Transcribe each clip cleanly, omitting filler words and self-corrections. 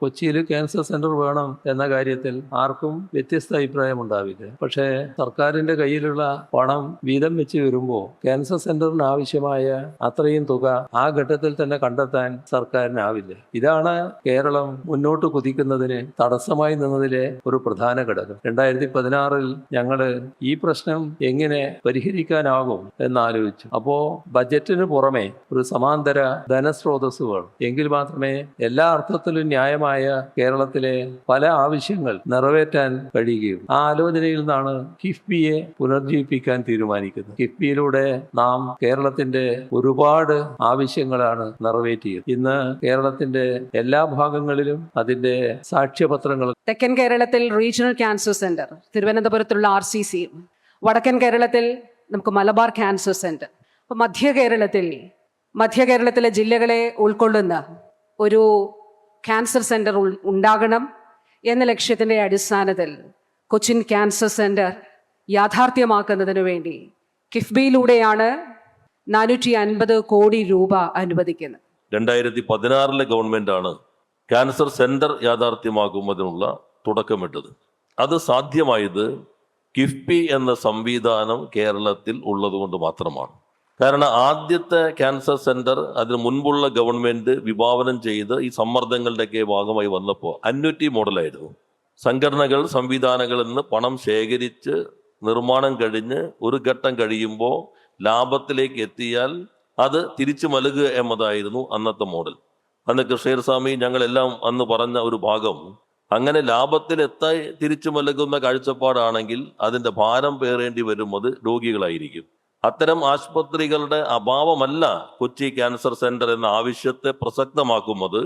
കൊച്ചിയിൽ cancer centre വേണം എന്ന കാര്യത്തിൽ ആർക്കും വ്യത്യസ്ത അഭിപ്രായമുണ്ടാവില്ല. പക്ഷേ സർക്കാരിന്റെ കയ്യിലുള്ള പണം വീതം വെച്ച് വരുമ്പോൾ ക്യാൻസർ സെന്ററിന് ആവശ്യമായ അത്രയും തുക ആ ഘട്ടത്തിൽ തന്നെ കണ്ടെത്താൻ സർക്കാരിനാവില്ല. ഇതാണ് കേരളം മുന്നോട്ട് കുതിക്കുന്നതിന് തടസ്സമായി നിന്നതിലെ ഒരു പ്രധാന ഘടകം. 2016 ഞങ്ങള് ഈ പ്രശ്നം എങ്ങനെ പരിഹരിക്കാനാകും എന്നാലോചിച്ചു. അപ്പോ ബജറ്റിന് പുറമെ ഒരു സമാന്തര ധനസ്രോതസ് വേണം. എങ്കിൽ മാത്രമേ എല്ലാ അർത്ഥത്തിലും ന്യായമായ കേരളത്തിലെ പല ആവശ്യങ്ങൾ നിറവേറ്റാൻ കഴിയുകയുള്ളൂ. ആ ആലോചനയിൽ നിന്നാണ് കിഫ്ബിയെ പുനർജീവിപ്പിക്കാൻ തീരുമാനിക്കുന്നത്. കിഫ്ബിയിലൂടെ നാം കേരളത്തിന്റെ ഒരുപാട് ആവശ്യങ്ങളാണ് നിറവേറ്റിയത്. ഇന്ന് കേരളത്തിന്റെ എല്ലാ ഭാഗങ്ങളിലും അതിന്റെ സാക്ഷ്യപത്രങ്ങൾ. തെക്കൻ കേരളത്തിൽ റീജിയണൽ ക്യാൻസർ സെന്റർ, തിരുവനന്തപുരത്തുള്ള RCC, വടക്കൻ കേരളത്തിൽ നമുക്ക് മലബാർ ക്യാൻസർ സെന്റർ. അപ്പോൾ മധ്യ കേരളത്തിലെ ജില്ലകളെ ഉൾക്കൊള്ളുന്ന ഒരു ക്യാൻസർ സെന്റർ ഉണ്ടാകണം എന്ന ലക്ഷ്യത്തിൻ്റെ അടിസ്ഥാനത്തിൽ കൊച്ചിൻ ക്യാൻസർ സെന്റർ യാഥാർത്ഥ്യമാക്കുന്നതിനു വേണ്ടി കിഫ്ബിയിലൂടെയാണ് 450 കോടി രൂപ അനുവദിക്കുന്നത്. 2016 ഗവൺമെന്റാണ് ക്യാൻസർ സെന്റർ യാഥാർത്ഥ്യമാക്കുന്നതിനുള്ള തുടക്കമിട്ടത്. അത് സാധ്യമായത് കിഫ്ബി എന്ന സംവിധാനം കേരളത്തിൽ ഉള്ളതുകൊണ്ട് മാത്രമാണ്. കാരണം ആദ്യത്തെ ക്യാൻസർ സെന്റർ അതിന് മുൻപുള്ള ഗവൺമെന്റ് വിഭാവനം ചെയ്ത് ഈ സമ്മർദ്ദങ്ങളുടെയൊക്കെ ഭാഗമായി വന്നപ്പോൾ അന്വിറ്റി മോഡലായിരുന്നു. സംഘടനകൾ സംവിധാനങ്ങളിൽ നിന്ന് പണം ശേഖരിച്ച് നിർമ്മാണം കഴിഞ്ഞ് ഒരു ഘട്ടം കഴിയുമ്പോൾ ലാഭത്തിലേക്ക് എത്തിയാൽ അത് തിരിച്ചു നൽകുക എന്നതായിരുന്നു അന്നത്തെ മോഡൽ. അന്ന് കൃഷ്ണയ്യർ സ്വാമി ഞങ്ങളെല്ലാം അന്ന് പറഞ്ഞ ഒരു ഭാഗം, അങ്ങനെ ലാഭത്തിലെത്തായി തിരിച്ചു നൽകുന്ന കാഴ്ചപ്പാടാണെങ്കിൽ അതിൻ്റെ ഭാരം പേറേണ്ടി വരുന്നത് രോഗികളായിരിക്കും. അത്തരം ആശുപത്രികളുടെ അഭാവമല്ല കൊച്ചി ക്യാൻസർ സെന്റർ എന്ന ആവശ്യത്തെ പ്രസക്തമാക്കുന്നത്.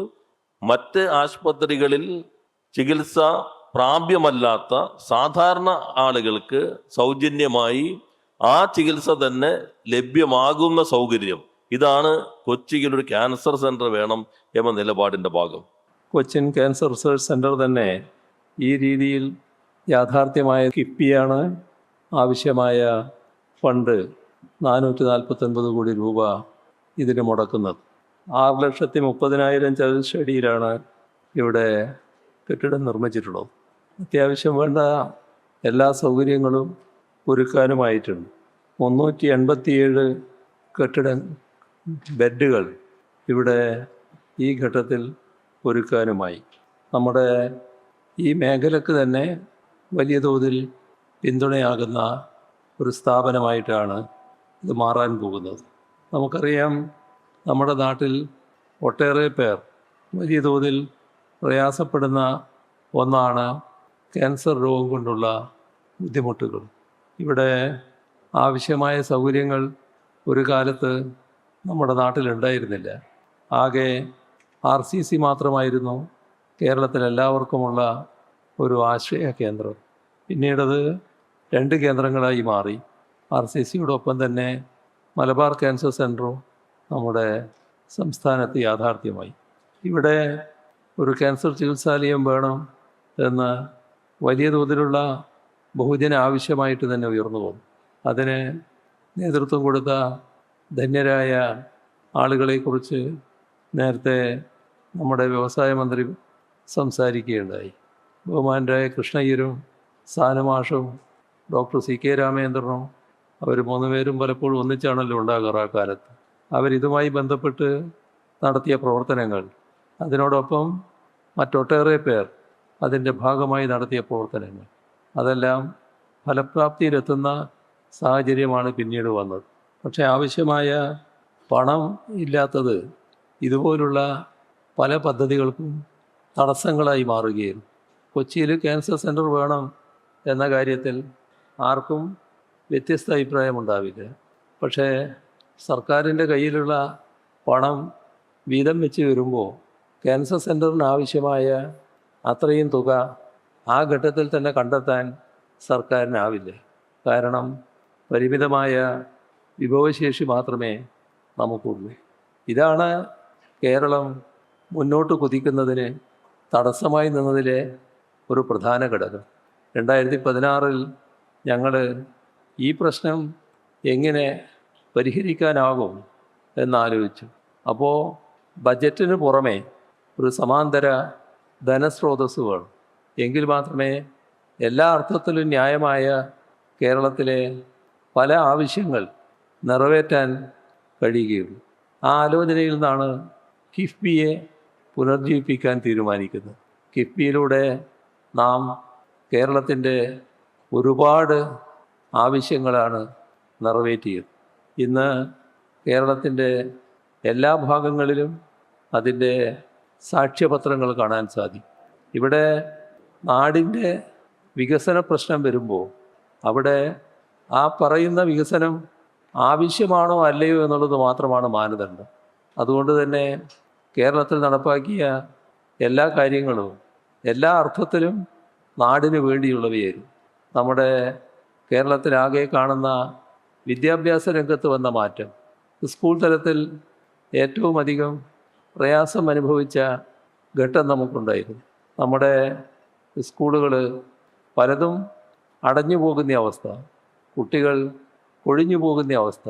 മറ്റ് ആശുപത്രികളിൽ ചികിത്സ പ്രാപ്യമല്ലാത്ത സാധാരണ ആളുകൾക്ക് സൗജന്യമായി ആ ചികിത്സ തന്നെ ലഭ്യമാകുന്ന സൗകര്യം, ഇതാണ് കൊച്ചിയിലൊരു ക്യാൻസർ സെന്റർ വേണം എന്ന നിലപാടിൻ്റെ ഭാഗം. കൊച്ചിൻ ക്യാൻസർ റിസർച്ച് സെന്റർ തന്നെ ഈ രീതിയിൽ യാഥാർത്ഥ്യമായ കിഫ്ബിയാണ് ആവശ്യമായ ഫണ്ട് 449 കോടി രൂപ ഇതിന് മുടക്കുന്നത്. 6,30,000 ചതുരശ്രടിയിലാണ് ഇവിടെ കെട്ടിടം നിർമ്മിച്ചിട്ടുള്ളത്. അത്യാവശ്യം വേണ്ട എല്ലാ സൗകര്യങ്ങളും ഒരുക്കാനുമായിട്ടുണ്ട്. 387 കെട്ടിട ബെഡുകൾ ഇവിടെ ഈ ഘട്ടത്തിൽ ഒരുക്കാനുമായി. നമ്മുടെ ഈ മേഖലക്ക് തന്നെ വലിയ തോതിൽ പിന്തുണയാകുന്ന ഒരു സ്ഥാപനമായിട്ടാണ് ഇത് മാറാൻ പോകുന്നത്. നമുക്കറിയാം, നമ്മുടെ നാട്ടിൽ ഒട്ടേറെ പേർ വലിയ തോതിൽ പ്രയാസപ്പെടുന്ന ഒന്നാണ് ക്യാൻസർ രോഗം കൊണ്ടുള്ള ബുദ്ധിമുട്ടുകൾ. ഇവിടെ ആവശ്യമായ സൗകര്യങ്ങൾ ഒരു കാലത്ത് നമ്മുടെ നാട്ടിലുണ്ടായിരുന്നില്ല. ആകെ RCC മാത്രമായിരുന്നു കേരളത്തിലെല്ലാവർക്കുമുള്ള ഒരു ആശ്രയ കേന്ദ്രം. പിന്നീടത് 2 കേന്ദ്രങ്ങളായി മാറി. RCCയോടൊപ്പം തന്നെ മലബാർ ക്യാൻസർ സെൻ്ററും നമ്മുടെ സംസ്ഥാനത്ത് യാഥാർത്ഥ്യമായി. ഇവിടെ ഒരു ക്യാൻസർ ചികിത്സാലയം വേണം എന്ന് വലിയ തോതിലുള്ള ബഹുജന ആവശ്യമായിട്ട് തന്നെ ഉയർന്നു വന്നു. അതിന് നേതൃത്വം കൊടുത്ത ധന്യരായ ആളുകളെക്കുറിച്ച് നേരത്തെ നമ്മുടെ വ്യവസായ മന്ത്രി സംസാരിക്കുകയുണ്ടായി. ബഹുമാനരായ കൃഷ്ണയ്യരും സാനുമാഷും ഡോക്ടർ CK രാമേന്ദ്രനും അവർ 3 പേരും പലപ്പോഴും ഒന്നിച്ചാണല്ലോ ഉണ്ടാകാറ് ആ കാലത്ത്. അവരിതുമായി ബന്ധപ്പെട്ട് നടത്തിയ പ്രവർത്തനങ്ങൾ, അതിനോടൊപ്പം മറ്റൊട്ടേറെ പേർ അതിൻ്റെ ഭാഗമായി നടത്തിയ പ്രവർത്തനങ്ങൾ, അതെല്ലാം ഫലപ്രാപ്തിയിലെത്തുന്ന സാഹചര്യമാണ് പിന്നീട് വന്നത്. പക്ഷേ ആവശ്യമായ പണം ഇല്ലാത്തത് ഇതുപോലുള്ള പല പദ്ധതികൾക്കും തടസ്സങ്ങളായി മാറുകയും. കൊച്ചിയിൽ ക്യാൻസർ സെൻ്റർ വേണം എന്ന കാര്യത്തിൽ ആർക്കും വ്യത്യസ്ത അഭിപ്രായമുണ്ടാവില്ല. പക്ഷേ സർക്കാരിൻ്റെ കയ്യിലുള്ള പണം വീതം വെച്ച് വരുമ്പോൾ ക്യാൻസർ സെൻ്ററിന് ആവശ്യമായ അത്രയും തുക ആ ഘട്ടത്തിൽ തന്നെ കണ്ടെത്താൻ സർക്കാരിനാവില്ല. കാരണം പരിമിതമായ വിഭവശേഷി മാത്രമേ നമുക്കുള്ളൂ. ഇതാണ് കേരളം മുന്നോട്ട് കുതിക്കുന്നതിന് തടസ്സമായി നിന്നതിലെ ഒരു പ്രധാന ഘടകം. 2016 ഞങ്ങൾ ഈ പ്രശ്നം എങ്ങനെ പരിഹരിക്കാനാകും എന്നാലോചിച്ചു. അപ്പോൾ ബജറ്റിന് പുറമെ ഒരു സമാന്തര ധനസ്രോതസ്സുകൾ എങ്കിൽ മാത്രമേ എല്ലാ അർത്ഥത്തിലും ന്യായമായ കേരളത്തിലെ പല ആവശ്യങ്ങൾ നിറവേറ്റാൻ കഴിയുകയുള്ളൂ. ആ ആലോചനയിൽ നിന്നാണ് കിഫ്ബിയെ പുനർജീവിപ്പിക്കാൻ തീരുമാനിക്കുന്നത്. കിഫ്ബിയിലൂടെ നാം കേരളത്തിൻ്റെ ഒരുപാട് ആവശ്യങ്ങളാണ് നിറവേറ്റിയത്. ഇന്ന് കേരളത്തിൻ്റെ എല്ലാ ഭാഗങ്ങളിലും അതിൻ്റെ സാക്ഷ്യപത്രങ്ങൾ കാണാൻ സാധിക്കും. ഇവിടെ നാടിൻ്റെ വികസന പ്രശ്നം വരുമ്പോൾ അവിടെ ആ പറയുന്ന വികസനം ആവശ്യമാണോ അല്ലയോ എന്നുള്ളത് മാത്രമാണ് മാനദണ്ഡം. അതുകൊണ്ട് തന്നെ കേരളത്തിൽ നടപ്പാക്കിയ എല്ലാ കാര്യങ്ങളും എല്ലാ അർത്ഥത്തിലും നാടിന് വേണ്ടിയുള്ളവയായിരുന്നു. നമ്മുടെ കേരളത്തിലാകെ കാണുന്ന വിദ്യാഭ്യാസ രംഗത്ത് വന്ന മാറ്റം, സ്കൂൾ തലത്തിൽ ഏറ്റവും അധികം പ്രയാസം അനുഭവിച്ച ഘട്ടം നമുക്കുണ്ടായിരുന്നു. നമ്മുടെ സ്കൂളുകൾ പലതും അടഞ്ഞു പോകുന്ന അവസ്ഥ, കുട്ടികൾ ഒഴിഞ്ഞു പോകുന്ന അവസ്ഥ,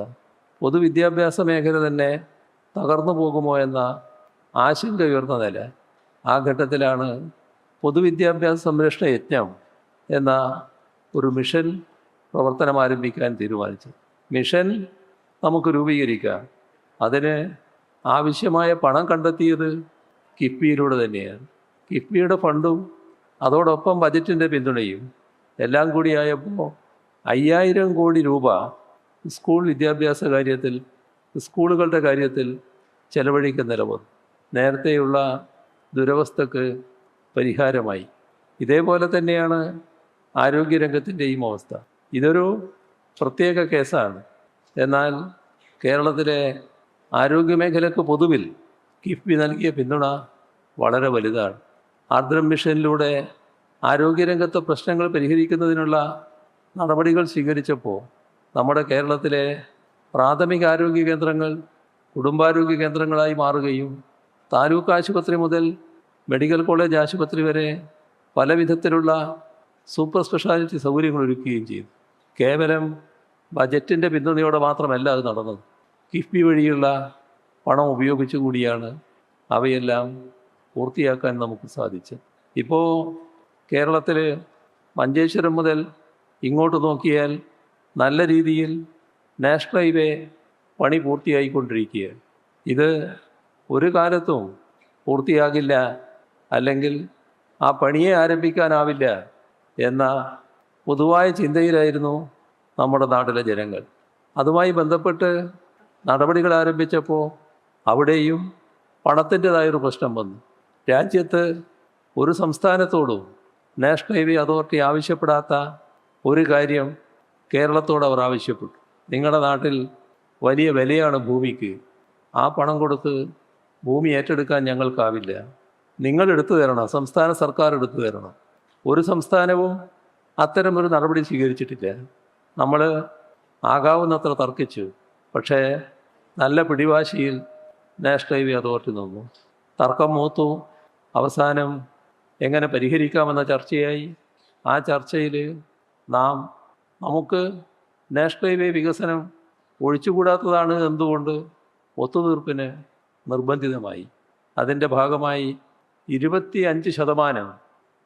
പൊതുവിദ്യാഭ്യാസ മേഖല തന്നെ തകർന്നു പോകുമോ എന്ന ആശങ്ക ഉയർന്ന നില. ആ ഘട്ടത്തിലാണ് പൊതുവിദ്യാഭ്യാസ സംരക്ഷണ യജ്ഞം എന്ന ഒരു മിഷൻ പ്രവർത്തനം ആരംഭിക്കാൻ തീരുമാനിച്ചത്. മിഷൻ നമുക്ക് രൂപീകരിക്കാം. അതിന് ആവശ്യമായ പണം കണ്ടെത്തിയത് കിഫ്ബിയിലൂടെ തന്നെയാണ്. കിഫ്ബിയുടെ ഫണ്ടും അതോടൊപ്പം ബജറ്റിൻ്റെ പിന്തുണയും എല്ലാം കൂടിയായപ്പോൾ 5000 കോടി രൂപ സ്കൂൾ വിദ്യാഭ്യാസ കാര്യത്തിൽ, സ്കൂളുകളുടെ കാര്യത്തിൽ ചെലവഴിക്കുന്ന നിലവന്നു. നേരത്തെയുള്ള ദുരവസ്ഥക്ക് പരിഹാരമായി. ഇതേപോലെ തന്നെയാണ് ആരോഗ്യരംഗത്തിൻ്റെയും അവസ്ഥ. ഇതൊരു പ്രത്യേക കേസാണ്. എന്നാൽ കേരളത്തിലെ ആരോഗ്യമേഖലക്ക് പൊതുവിൽ കിഫ്ബി നൽകിയ പിന്തുണ വളരെ വലുതാണ്. ആർദ്രം മിഷനിലൂടെ ആരോഗ്യരംഗത്തെ പ്രശ്നങ്ങൾ പരിഹരിക്കുന്നതിനുള്ള നടപടികൾ സ്വീകരിച്ചപ്പോൾ നമ്മുടെ കേരളത്തിലെ പ്രാഥമിക ആരോഗ്യ കേന്ദ്രങ്ങൾ കുടുംബാരോഗ്യ കേന്ദ്രങ്ങളായി മാറുകയും താലൂക്ക് ആശുപത്രി മുതൽ മെഡിക്കൽ കോളേജ് ആശുപത്രി വരെ പല വിധത്തിലുള്ള സൂപ്പർ സ്പെഷ്യാലിറ്റി സൗകര്യങ്ങൾ ഒരുക്കുകയും ചെയ്തു. കേവലം ബജറ്റിൻ്റെ പിന്തുണയോടെ മാത്രമല്ല അത് നടന്നത്. കിഫ്ബി വഴിയുള്ള പണം ഉപയോഗിച്ചു കൂടിയാണ് അവയെല്ലാം പൂർത്തിയാക്കാൻ നമുക്ക് സാധിച്ചത്. ഇപ്പോൾ കേരളത്തിൽ മഞ്ചേശ്വരം മുതൽ ഇങ്ങോട്ട് നോക്കിയാൽ നല്ല രീതിയിൽ നാഷണൽ ഹൈവേ പണി പൂർത്തിയായിക്കൊണ്ടിരിക്കുകയാണ്. ഇത് ഒരു കാലത്തും പൂർത്തിയാകില്ല, അല്ലെങ്കിൽ ആ പണിയെ ആരംഭിക്കാനാവില്ല എന്ന പൊതുവായ ചിന്തയിലായിരുന്നു നമ്മുടെ നാട്ടിലെ ജനങ്ങൾ. അതുമായി ബന്ധപ്പെട്ട് നടപടികൾ ആരംഭിച്ചപ്പോൾ അവിടെയും പണത്തിൻ്റെതായൊരു പ്രശ്നം വന്നു. രാജ്യത്ത് ഒരു സംസ്ഥാനത്തോടും നാഷണൽ ഹൈവേ അതോറിറ്റി ആവശ്യപ്പെടാത്ത ഒരു കാര്യം കേരളത്തോട് അവർ ആവശ്യപ്പെട്ടു. നിങ്ങളുടെ നാട്ടിൽ വലിയ വിലയാണ് ഭൂമിക്ക്, ആ പണം കൊടുത്ത് ഭൂമി ഏറ്റെടുക്കാൻ ഞങ്ങൾക്കാവില്ല, നിങ്ങൾ എടുത്തു തരണം, സംസ്ഥാന സർക്കാർ എടുത്തു തരണം. ഒരു സംസ്ഥാനവും അത്തരമൊരു നടപടി സ്വീകരിച്ചിട്ടില്ല. നമ്മൾ ആകാവുന്നത്ര തർക്കിച്ചു. പക്ഷേ നല്ല പിടിവാശിയിൽ നാഷണൽ ഹൈവേ അതോറിറ്റി നിന്നു. തർക്കം മൂത്തു. അവസാനം എങ്ങനെ പരിഹരിക്കാമെന്ന ചർച്ചയായി. ആ ചർച്ചയിൽ നമുക്ക് നാഷണൽ ഹൈവേ വികസനം ഒഴിച്ചുകൂടാത്തതാണ് എന്തുകൊണ്ട് ഒത്തുതീർപ്പിന് നിർബന്ധിതമായി. അതിൻ്റെ ഭാഗമായി 25%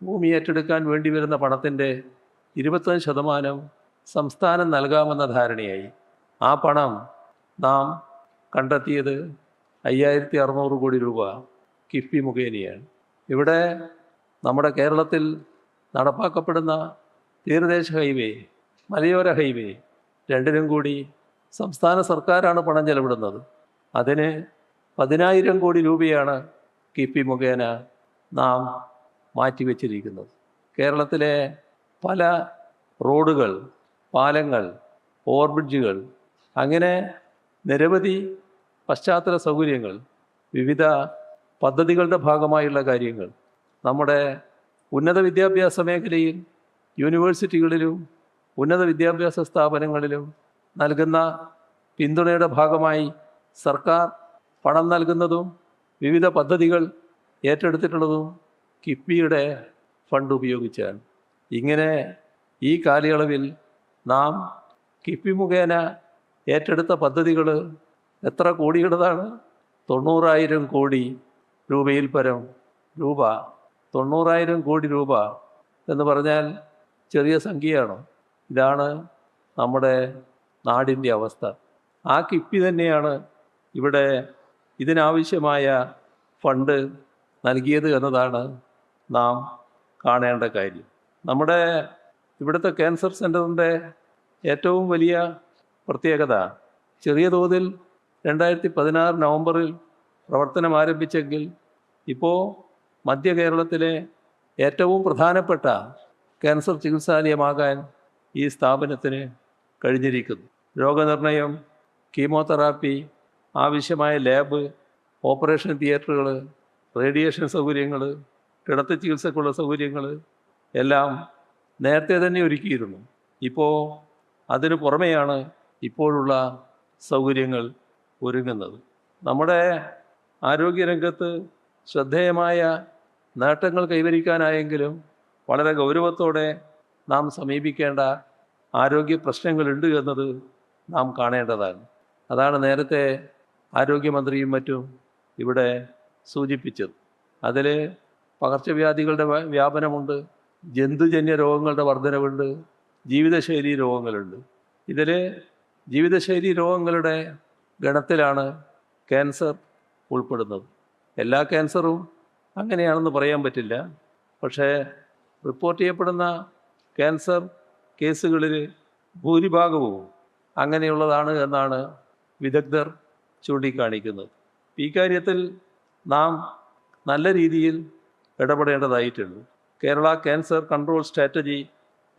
ഭൂമി ഏറ്റെടുക്കാൻ വേണ്ടി വരുന്ന പണത്തിൻ്റെ 25% സംസ്ഥാനം നൽകാമെന്ന ധാരണയായി. ആ പണം നാം കണ്ടെത്തിയത് 5600 കോടി രൂപ കിഫ്ബി മുഖേനയാണ്. ഇവിടെ നമ്മുടെ കേരളത്തിൽ നടപ്പാക്കപ്പെടുന്ന തീരദേശ ഹൈവേ, മലയോര ഹൈവേ രണ്ടിനും കൂടി സംസ്ഥാന സർക്കാരാണ് പണം ചെലവിടുന്നത്. അതിന് 10000 കോടി രൂപയാണ് കിഫ്ബി മുഖേന നാം മാറ്റിവെച്ചിരിക്കുന്നത്. കേരളത്തിലെ പല റോഡുകൾ, പാലങ്ങൾ, ഓവർബ്രിഡ്ജുകൾ, അങ്ങനെ നിരവധി പശ്ചാത്തല സൗകര്യങ്ങൾ, വിവിധ പദ്ധതികളുടെ ഭാഗമായുള്ള കാര്യങ്ങൾ നമ്മുടെ ഉന്നത വിദ്യാഭ്യാസ മേഖലയിൽ യൂണിവേഴ്സിറ്റികളിലും ഉന്നത വിദ്യാഭ്യാസ സ്ഥാപനങ്ങളിലും നൽകുന്ന പിന്തുണയുടെ ഭാഗമായി സർക്കാർ പണം നൽകുന്നതും വിവിധ പദ്ധതികൾ ഏറ്റെടുത്തിട്ടുള്ളതും കിഫ്ബിയുടെ ഫണ്ട് ഉപയോഗിച്ചാണ്. ഇങ്ങനെ ഈ കാലയളവിൽ നാം കിഫ്ബി മുഖേന ഏറ്റെടുത്ത പദ്ധതികൾ എത്ര കോടിയുടേതാണ്? 90000 കോടി രൂപയിൽ പരം രൂപ 90,000 കോടി രൂപ എന്ന് പറഞ്ഞാൽ ചെറിയ സംഖ്യയാണോ? ഇതാണ് നമ്മുടെ നാടിൻ്റെ അവസ്ഥ. ആ കിഫ്ബി തന്നെയാണ് ഇവിടെ ഇതിനാവശ്യമായ ഫണ്ട് നൽകിയത് എന്നതാണ് നാം കാണേണ്ട കാര്യം. നമ്മുടെ ഇവിടുത്തെ ക്യാൻസർ സെൻ്ററിൻ്റെ ഏറ്റവും വലിയ പ്രത്യേകത ചെറിയ തോതിൽ 2016 നവംബറിൽ പ്രവർത്തനം ആരംഭിച്ചെങ്കിൽ ഇപ്പോൾ മധ്യ കേരളത്തിലെ ഏറ്റവും പ്രധാനപ്പെട്ട ക്യാൻസർ ചികിത്സാലയമാകാൻ ഈ സ്ഥാപനത്തിന് കഴിഞ്ഞിരിക്കുന്നു. രോഗനിർണയം, കീമോതെറാപ്പി, ആവശ്യമായ ലാബ്, ഓപ്പറേഷൻ തിയേറ്ററുകൾ, റേഡിയേഷൻ സൗകര്യങ്ങൾ, കിടത്തി ചികിത്സക്കുള്ള സൗകര്യങ്ങൾ എല്ലാം നേരത്തെ തന്നെ ഒരുക്കിയിരുന്നു. ഇപ്പോൾ അതിനു പുറമെയാണ് ഇപ്പോഴുള്ള സൗകര്യങ്ങൾ ഒരുങ്ങുന്നത്. നമ്മുടെ ആരോഗ്യരംഗത്ത് ശ്രദ്ധേയമായ നേട്ടങ്ങൾ കൈവരിക്കാനായെങ്കിലും വളരെ ഗൗരവത്തോടെ നാം സമീപിക്കേണ്ട ആരോഗ്യ പ്രശ്നങ്ങളുണ്ട് എന്നത് നാം കാണേണ്ടതാണ്. അതാണ് നേരത്തെ ആരോഗ്യമന്ത്രിയും മറ്റും ഇവിടെ സൂചിപ്പിച്ചത്. അതിൽ പകർച്ചവ്യാധികളുടെ വ്യാപനമുണ്ട്, ജന്തുജന്യ രോഗങ്ങളുടെ വർധനവുണ്ട്, ജീവിതശൈലി രോഗങ്ങളുണ്ട്. ഇതിൽ ജീവിതശൈലി രോഗങ്ങളുടെ ഗണത്തിലാണ് ക്യാൻസർ ഉൾപ്പെടുന്നത്. എല്ലാ ക്യാൻസറും അങ്ങനെയാണെന്ന് പറയാൻ പറ്റില്ല. പക്ഷേ റിപ്പോർട്ട് ചെയ്യപ്പെടുന്ന ക്യാൻസർ കേസുകളിൽ ഭൂരിഭാഗവും അങ്ങനെയുള്ളതാണ് എന്നാണ് വിദഗ്ധർ ചൂണ്ടിക്കാണിക്കുന്നത്. ഈ കാര്യത്തിൽ നാം നല്ല രീതിയിൽ ഇടപെടേണ്ടതായിട്ടുണ്ട്. കേരള ക്യാൻസർ കൺട്രോൾ സ്ട്രാറ്റജി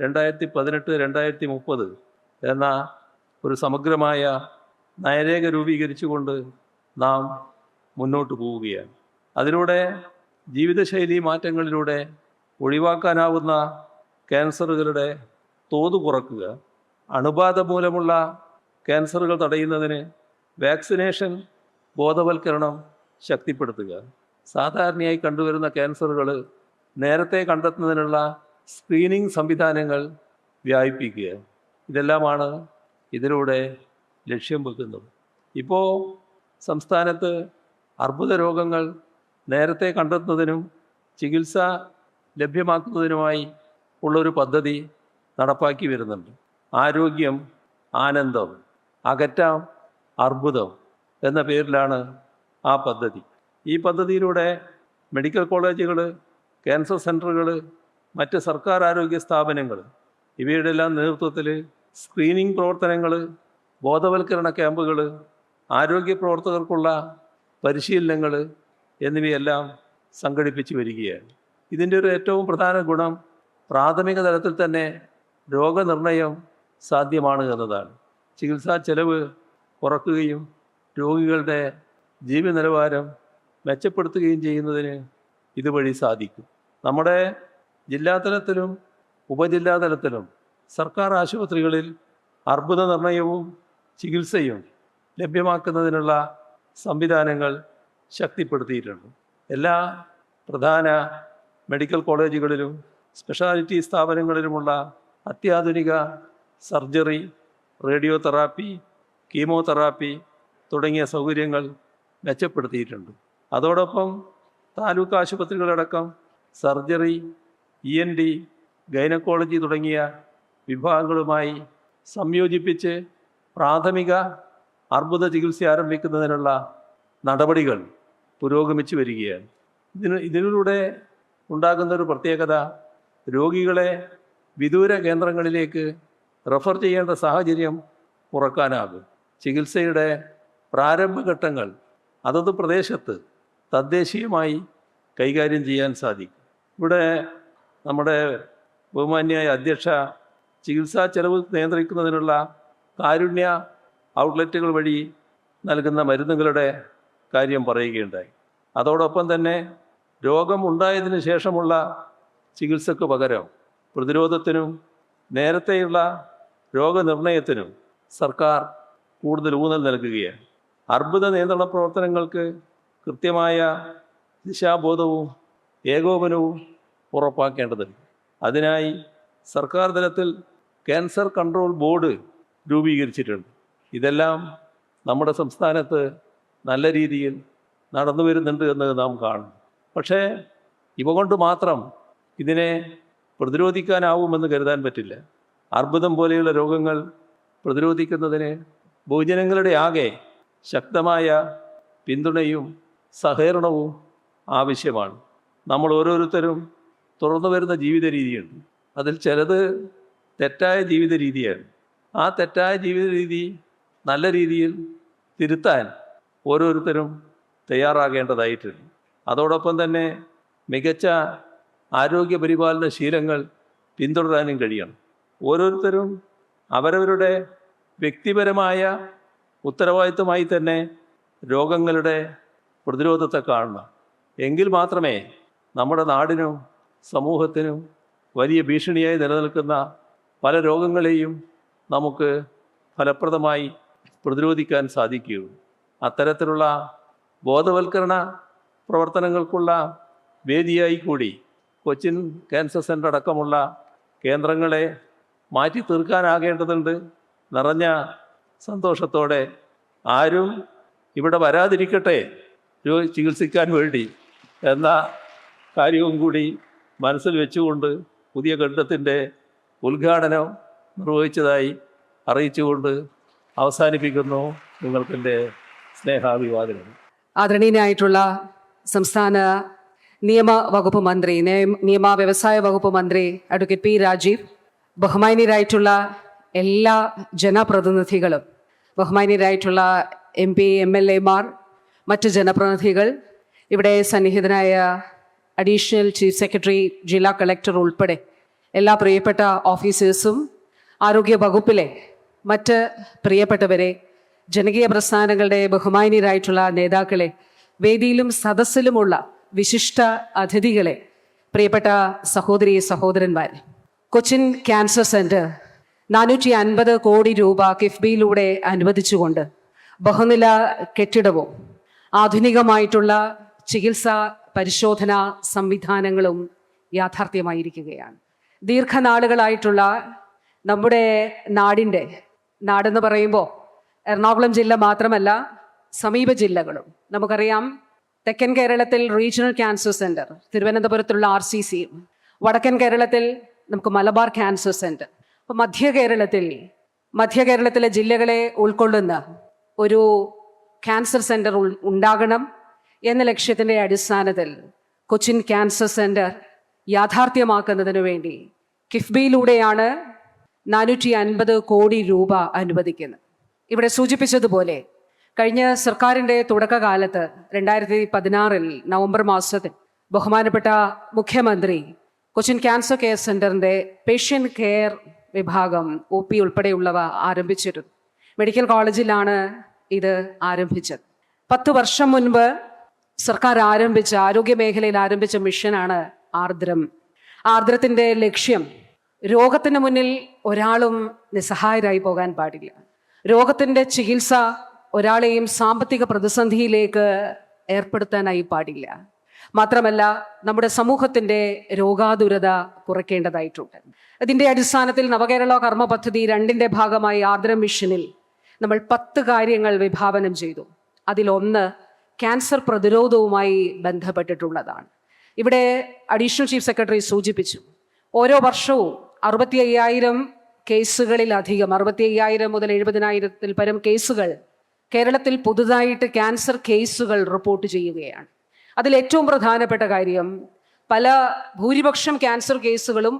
2018-2030 എന്ന ഒരു സമഗ്രമായ നയരേഖ രൂപീകരിച്ചുകൊണ്ട് നാം മുന്നോട്ട് പോവുകയാണ്. അതിലൂടെ ജീവിതശൈലി മാറ്റങ്ങളിലൂടെ ഒഴിവാക്കാനാവുന്ന ക്യാൻസറുകളുടെ തോത് കുറക്കുക, അണുബാധ മൂലമുള്ള ക്യാൻസറുകൾ തടയുന്നതിന് വാക്സിനേഷൻ ബോധവൽക്കരണം ശക്തിപ്പെടുത്തുക, സാധാരണയായി കണ്ടുവരുന്ന ക്യാൻസറുകൾ നേരത്തെ കണ്ടെത്തുന്നതിനുള്ള സ്ക്രീനിംഗ് സംവിധാനങ്ങൾ വ്യാപിപ്പിക്കുക. ഇതെല്ലാമാണ് ഇതിലൂടെ ലക്ഷ്യം വെക്കുന്നത്. ഇപ്പോൾ സംസ്ഥാനത്ത് അർബുദ രോഗങ്ങൾ നേരത്തെ കണ്ടെത്തുന്നതിനും ചികിത്സ ലഭ്യമാക്കുന്നതിനുമായി ഉള്ളൊരു പദ്ധതി നടപ്പാക്കി വരുന്നുണ്ട്. ആരോഗ്യം ആനന്ദം അകറ്റാം അർബുദം എന്ന പേരിലാണ് ആ പദ്ധതി. ഈ പദ്ധതിയിലൂടെ മെഡിക്കൽ കോളേജുകൾ, ക്യാൻസർ സെൻ്ററുകൾ, മറ്റ് സർക്കാർ ആരോഗ്യ സ്ഥാപനങ്ങൾ ഇവയുടെ എല്ലാം നേതൃത്വത്തിൽ സ്ക്രീനിംഗ് പ്രവർത്തനങ്ങൾ, ബോധവൽക്കരണ ക്യാമ്പുകൾ, ആരോഗ്യ പ്രവർത്തകർക്കുള്ള പരിശീലനങ്ങൾ എന്നിവയെല്ലാം സംഘടിപ്പിച്ച് വരികയാണ്. ഇതിൻ്റെ ഒരു ഏറ്റവും പ്രധാന ഗുണം പ്രാഥമിക തലത്തിൽ തന്നെ രോഗനിർണയം സാധ്യമാണ് എന്നതാണ്. ചികിത്സാ ചെലവ് കുറയ്ക്കുകയും രോഗികളുടെ ജീവിത നിലവാരം മെച്ചപ്പെടുത്തുകയും ചെയ്യുന്നതിന് ഇതുവഴി സാധിക്കും. നമ്മുടെ ജില്ലാതലത്തിലും ഉപജില്ലാതലത്തിലും സർക്കാർ ആശുപത്രികളിൽ അർബുദ നിർണയവും ചികിത്സയും ലഭ്യമാക്കുന്നതിനുള്ള സംവിധാനങ്ങൾ ശക്തിപ്പെടുത്തിയിട്ടുണ്ട്. എല്ലാ പ്രധാന മെഡിക്കൽ കോളേജുകളിലും സ്പെഷ്യാലിറ്റി സ്ഥാപനങ്ങളിലുമുള്ള അത്യാധുനിക സർജറി, റേഡിയോ തെറാപ്പി, കീമോതെറാപ്പി തുടങ്ങിയ സൗകര്യങ്ങൾ മെച്ചപ്പെടുത്തിയിട്ടുണ്ട്. അതോടൊപ്പം താലൂക്ക് ആശുപത്രികളടക്കം സർജറി, ENT, ഗൈനക്കോളജി തുടങ്ങിയ വിഭാഗങ്ങളുമായി സംയോജിപ്പിച്ച് പ്രാഥമിക അർബുദ ചികിത്സ ആരംഭിക്കുന്നതിനുള്ള നടപടികൾ പുരോഗമിച്ചു വരികയാണ്. ഇതിലൂടെ ഉണ്ടാകുന്നൊരു പ്രത്യേകത രോഗികളെ വിദൂര കേന്ദ്രങ്ങളിലേക്ക് റെഫർ ചെയ്യേണ്ട സാഹചര്യം കുറക്കാനാകും. ചികിത്സയുടെ പ്രാരംഭഘട്ടങ്ങൾ അതത് പ്രദേശത്ത് തദ്ദേശീയമായി കൈകാര്യം ചെയ്യാൻ സാധിക്കും. ഇവിടെ നമ്മുടെ ബഹുമാന്യായ അധ്യക്ഷ ചികിത്സാ ചെലവ് നിയന്ത്രിക്കുന്നതിനുള്ള കാരുണ്യ ഔട്ട്ലെറ്റുകൾ വഴി നൽകുന്ന മരുന്നുകളുടെ കാര്യം പറയുകയുണ്ടായി. അതോടൊപ്പം തന്നെ രോഗം ഉണ്ടായതിന് ശേഷമുള്ള ചികിത്സക്ക് പകരം പ്രതിരോധത്തിനും നേരത്തെയുള്ള രോഗനിർണയത്തിനും സർക്കാർ കൂടുതൽ ഊന്നൽ നൽകുകയാണ്. അർബുദ നിയന്ത്രണ പ്രവർത്തനങ്ങൾക്ക് കൃത്യമായ ദിശാബോധവും ഏകോപനവും ഉറപ്പാക്കേണ്ടതുണ്ട്. അതിനായി സർക്കാർ തലത്തിൽ ക്യാൻസർ കൺട്രോൾ ബോർഡ് രൂപീകരിച്ചിട്ടുണ്ട്. ഇതെല്ലാം നമ്മുടെ സംസ്ഥാനത്ത് നല്ല രീതിയിൽ നടന്നു വരുന്നുണ്ട് എന്ന് നാം കാണും. പക്ഷേ ഇവ കൊണ്ട് മാത്രം ഇതിനെ പ്രതിരോധിക്കാനാവുമെന്ന് കരുതാൻ പറ്റില്ല. അർബുദം പോലെയുള്ള രോഗങ്ങൾ പ്രതിരോധിക്കുന്നതിന് ബഹുജനങ്ങളുടെ ആകെ ശക്തമായ പിന്തുണയും സഹകരണവും ആവശ്യമാണ്. നമ്മൾ ഓരോരുത്തരും തുടർന്നു വരുന്ന ജീവിത രീതിയുണ്ട്. അതിൽ ചിലത് തെറ്റായ ജീവിത രീതിയാണ്. ആ തെറ്റായ ജീവിത രീതി നല്ല രീതിയിൽ തിരുത്താൻ ഓരോരുത്തരും തയ്യാറാകേണ്ടതായിട്ടുണ്ട്. അതോടൊപ്പം തന്നെ മികച്ച ആരോഗ്യ പരിപാലന ശീലങ്ങൾ പിന്തുടരാനും കഴിയണം. ഓരോരുത്തരും അവരവരുടെ വ്യക്തിപരമായ ഉത്തരവാദിത്തമായി തന്നെ രോഗങ്ങളുടെ പ്രതിരോധത്തെ കാണണം. എങ്കിൽ മാത്രമേ നമ്മുടെ നാടിനും സമൂഹത്തിനും വലിയ ഭീഷണിയായി നിലനിൽക്കുന്ന പല രോഗങ്ങളെയും നമുക്ക് ഫലപ്രദമായി പ്രതിരോധിക്കാൻ സാധിക്കുകയുള്ളൂ. അത്തരത്തിലുള്ള ബോധവൽക്കരണ പ്രവർത്തനങ്ങൾക്കുള്ള വേദിയായി കൂടി കൊച്ചിൻ ക്യാൻസർ സെൻ്റർ അടക്കമുള്ള കേന്ദ്രങ്ങളെ മാറ്റി തീർക്കാനാകേണ്ടതുണ്ട്. നിറഞ്ഞ സന്തോഷത്തോടെ ആരും ഇവിടെ വരാതിരിക്കട്ടെ ചികിത്സിക്കാൻ വേണ്ടി എന്ന കാര്യവും കൂടി മനസ്സിൽ വെച്ചുകൊണ്ട് പുതിയ കെട്ടിടത്തിൻ്റെ ഉദ്ഘാടനം നിർവഹിച്ചതായി അറിയിച്ചുകൊണ്ട് അവസാനിപ്പിക്കുന്നു. നിങ്ങൾക്കെൻ്റെ സ്നേഹാഭിവാദനം. ആദരണീയനായിട്ടുള്ള സംസ്ഥാന നിയമ വകുപ്പ് മന്ത്രി, നിയമ വ്യവസായ വകുപ്പ് മന്ത്രി അഡ്വക്കേറ്റ് പി രാജീവ്, ബഹുമാന്യരായിട്ടുള്ള എല്ലാ ജനപ്രതിനിധികളും, ബഹുമാന്യരായിട്ടുള്ള MP, MLA മാർ, മറ്റ് ജനപ്രതിനിധികൾ, ഇവിടെ സന്നിഹിതനായ അഡീഷണൽ ചീഫ് സെക്രട്ടറി, ജില്ലാ കളക്ടർ ഉൾപ്പെടെ എല്ലാ പ്രിയപ്പെട്ട ഓഫീസേഴ്സും, ആരോഗ്യ വകുപ്പിലെ മറ്റ് പ്രിയപ്പെട്ടവരെ, ജനകീയ പ്രസ്ഥാനങ്ങളുടെ ബഹുമാന്യരായിട്ടുള്ള നേതാക്കളെ, വേദിയിലും സദസ്സിലുമുള്ള വിശിഷ്ട അതിഥികളെ, പ്രിയപ്പെട്ട സഹോദരി സഹോദരന്മാർ, കൊച്ചിൻ ക്യാൻസർ സെൻ്റർ 450 കോടി രൂപ കിഫ്ബിയിലൂടെ അനുവദിച്ചുകൊണ്ട് ബഹുനില കെട്ടിടവും ആധുനികമായിട്ടുള്ള ചികിത്സാ പരിശോധന സംവിധാനങ്ങളും യാഥാർത്ഥ്യമായിരിക്കുകയാണ്. ദീർഘനാളുകളായിട്ടുള്ള നമ്മുടെ നാടെന്ന് പറയുമ്പോൾ എറണാകുളം ജില്ല മാത്രമല്ല, സമീപ ജില്ലകളും നമുക്കറിയാം. തെക്കൻ കേരളത്തിൽ റീജിയണൽ ക്യാൻസർ സെൻ്റർ, തിരുവനന്തപുരത്തുള്ള RCC, വടക്കൻ കേരളത്തിൽ നമുക്ക് മലബാർ ക്യാൻസർ സെൻ്റർ. അപ്പോൾ മധ്യ കേരളത്തിലെ ജില്ലകളെ ഉൾക്കൊള്ളുന്ന ഒരു ക്യാൻസർ സെൻ്റർ ഉണ്ടാകണം എന്ന ലക്ഷ്യത്തിൻ്റെ അടിസ്ഥാനത്തിൽ കൊച്ചിൻ ക്യാൻസർ സെൻ്റർ യാഥാർത്ഥ്യമാക്കുന്നതിനു വേണ്ടി കിഫ്ബിയിലൂടെയാണ് 450 കോടി രൂപ അനുവദിക്കുന്നത്. ഇവിടെ സൂചിപ്പിച്ചതുപോലെ കഴിഞ്ഞ സർക്കാരിൻ്റെ തുടക്കകാലത്ത് 2016 നവംബർ മാസത്തിൽ ബഹുമാനപ്പെട്ട മുഖ്യമന്ത്രി കൊച്ചിൻ ക്യാൻസർ കെയർ സെൻ്ററിൻ്റെ പേഷ്യൻ്റ് കെയർ വിഭാഗം OP ഉൾപ്പെടെയുള്ളവ ആരംഭിച്ചിരുന്നു. മെഡിക്കൽ കോളേജിലാണ് ഇത് ആരംഭിച്ചത്. 10 വർഷം മുൻപ് സർക്കാർ ആരോഗ്യ മേഖലയിൽ ആരംഭിച്ച മിഷനാണ് ആർദ്രം. ആർദ്രത്തിൻ്റെ ലക്ഷ്യം, രോഗത്തിന് മുന്നിൽ ഒരാളും നിസ്സഹായരായി പോകാൻ പാടില്ല. രോഗത്തിൻ്റെ ചികിത്സ ഒരാളെയും സാമ്പത്തിക പ്രതിസന്ധിയിലേക്ക് ഏർപ്പെടുത്താനായി പാടില്ല. മാത്രമല്ല, നമ്മുടെ സമൂഹത്തിൻ്റെ രോഗാതുരത കുറയ്ക്കേണ്ടതായിട്ടുണ്ട്. അതിൻ്റെ അടിസ്ഥാനത്തിൽ നവകേരള കർമ്മ പദ്ധതി 2ന്റെ ഭാഗമായി ആർദ്രം മിഷനിൽ നമ്മൾ 10 കാര്യങ്ങൾ വിഭാവനം ചെയ്തു. അതിലൊന്ന് ക്യാൻസർ പ്രതിരോധവുമായി ബന്ധപ്പെട്ടിട്ടുള്ളതാണ്. ഇവിടെ അഡീഷണൽ ചീഫ് സെക്രട്ടറി സൂചിപ്പിച്ചു, ഓരോ വർഷവും 65,000 കേസുകളിലധികം, 65,000 മുതൽ 70,000-ൽ പരം കേസുകൾ കേരളത്തിൽ പുതുതായിട്ട് ക്യാൻസർ കേസുകൾ റിപ്പോർട്ട് ചെയ്യുകയാണ്. അതിൽ ഏറ്റവും പ്രധാനപ്പെട്ട കാര്യം, ഭൂരിപക്ഷം ക്യാൻസർ കേസുകളും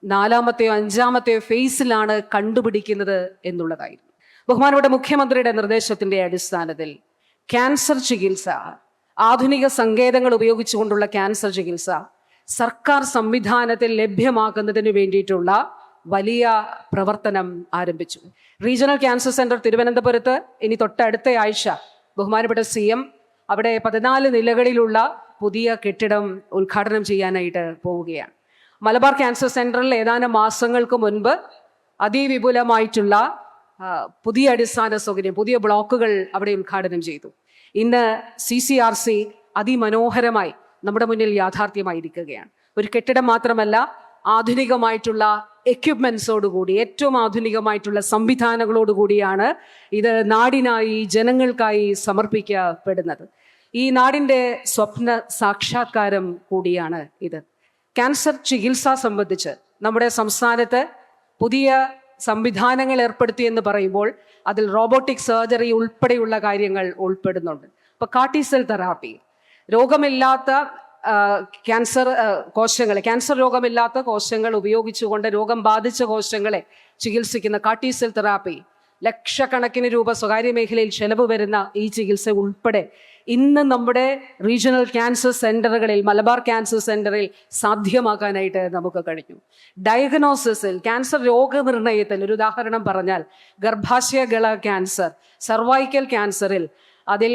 4-മത്തെയോ 5-മത്തെയോ ഫേസിലാണ് കണ്ടുപിടിക്കുന്നത് എന്നുള്ളതായിരുന്നു. ബഹുമാനപ്പെട്ട മുഖ്യമന്ത്രിയുടെ നിർദ്ദേശത്തിൻ്റെ അടിസ്ഥാനത്തിൽ ക്യാൻസർ ചികിത്സ, ആധുനിക സങ്കേതങ്ങൾ ഉപയോഗിച്ചുകൊണ്ടുള്ള ക്യാൻസർ ചികിത്സ സർക്കാർ സംവിധാനത്തിൽ ലഭ്യമാക്കുന്നതിന് വേണ്ടിയിട്ടുള്ള വലിയ പ്രവർത്തനം ആരംഭിച്ചു. റീജിയണൽ ക്യാൻസർ സെൻ്റർ തിരുവനന്തപുരത്ത് ഇനി തൊട്ടടുത്ത ആഴ്ച ബഹുമാനപ്പെട്ട CM അവിടെ 14 നിലകളിലുള്ള പുതിയ കെട്ടിടം ഉദ്ഘാടനം ചെയ്യാനായിട്ട് പോവുകയാണ്. മലബാർ ക്യാൻസർ സെൻ്ററിൽ ഏതാനും മാസങ്ങൾക്ക് മുൻപ് അതിവിപുലമായിട്ടുള്ള പുതിയ അടിസ്ഥാന സൗകര്യം, പുതിയ ബ്ലോക്കുകൾ അവിടെ ഉദ്ഘാടനം ചെയ്തു. ഇന്ന് CCRC അതിമനോഹരമായി നമ്മുടെ മുന്നിൽ യാഥാർത്ഥ്യമായിരിക്കുകയാണ്. ഒരു കെട്ടിടം മാത്രമല്ല, ആധുനികമായിട്ടുള്ള എക്യുപ്മെൻസോടുകൂടി, ഏറ്റവും ആധുനികമായിട്ടുള്ള സംവിധാനങ്ങളോടുകൂടിയാണ് ഇത് നാടിനായി, ജനങ്ങൾക്കായി സമർപ്പിക്കപ്പെടുന്നത്. ഈ നാടിൻ്റെ സ്വപ്ന സാക്ഷാത്കാരം കൂടിയാണ് ഇത്. ക്യാൻസർ ചികിത്സ സംബന്ധിച്ച് നമ്മുടെ സംസ്ഥാനത്ത് പുതിയ സംവിധാനങ്ങൾ ഏർപ്പെടുത്തിയെന്ന് പറയുമ്പോൾ അതിൽ റോബോട്ടിക് സർജറി ഉൾപ്പെടെയുള്ള കാര്യങ്ങൾ ഉൾപ്പെടുന്നുണ്ട്. ഇപ്പോൾ കാർട്ടിസെൽ തെറാപ്പി, രോഗമില്ലാത്ത ക്യാൻസർ രോഗമില്ലാത്ത കോശങ്ങൾ ഉപയോഗിച്ചുകൊണ്ട് രോഗം ബാധിച്ച കോശങ്ങളെ ചികിത്സിക്കുന്ന കാർട്ടിസെൽ തെറാപ്പി, ലക്ഷക്കണക്കിന് രൂപ സ്വകാര്യ മേഖലയിൽ ചെലവ് വരുന്ന ഈ ചികിത്സ ഉൾപ്പെടെ ഇന്ന് നമ്മുടെ റീജിയണൽ ക്യാൻസർ സെൻ്ററുകളിൽ, മലബാർ ക്യാൻസർ സെൻ്ററിൽ സാധ്യമാക്കാനായിട്ട് നമുക്ക് കഴിഞ്ഞു. ഡയഗ്നോസിസിൽ, ക്യാൻസർ രോഗനിർണയത്തിൽ ഒരു ഉദാഹരണം പറഞ്ഞാൽ, ഗർഭാശയഗള ക്യാൻസർ, സർവൈക്കൽ ക്യാൻസറിൽ അതിൽ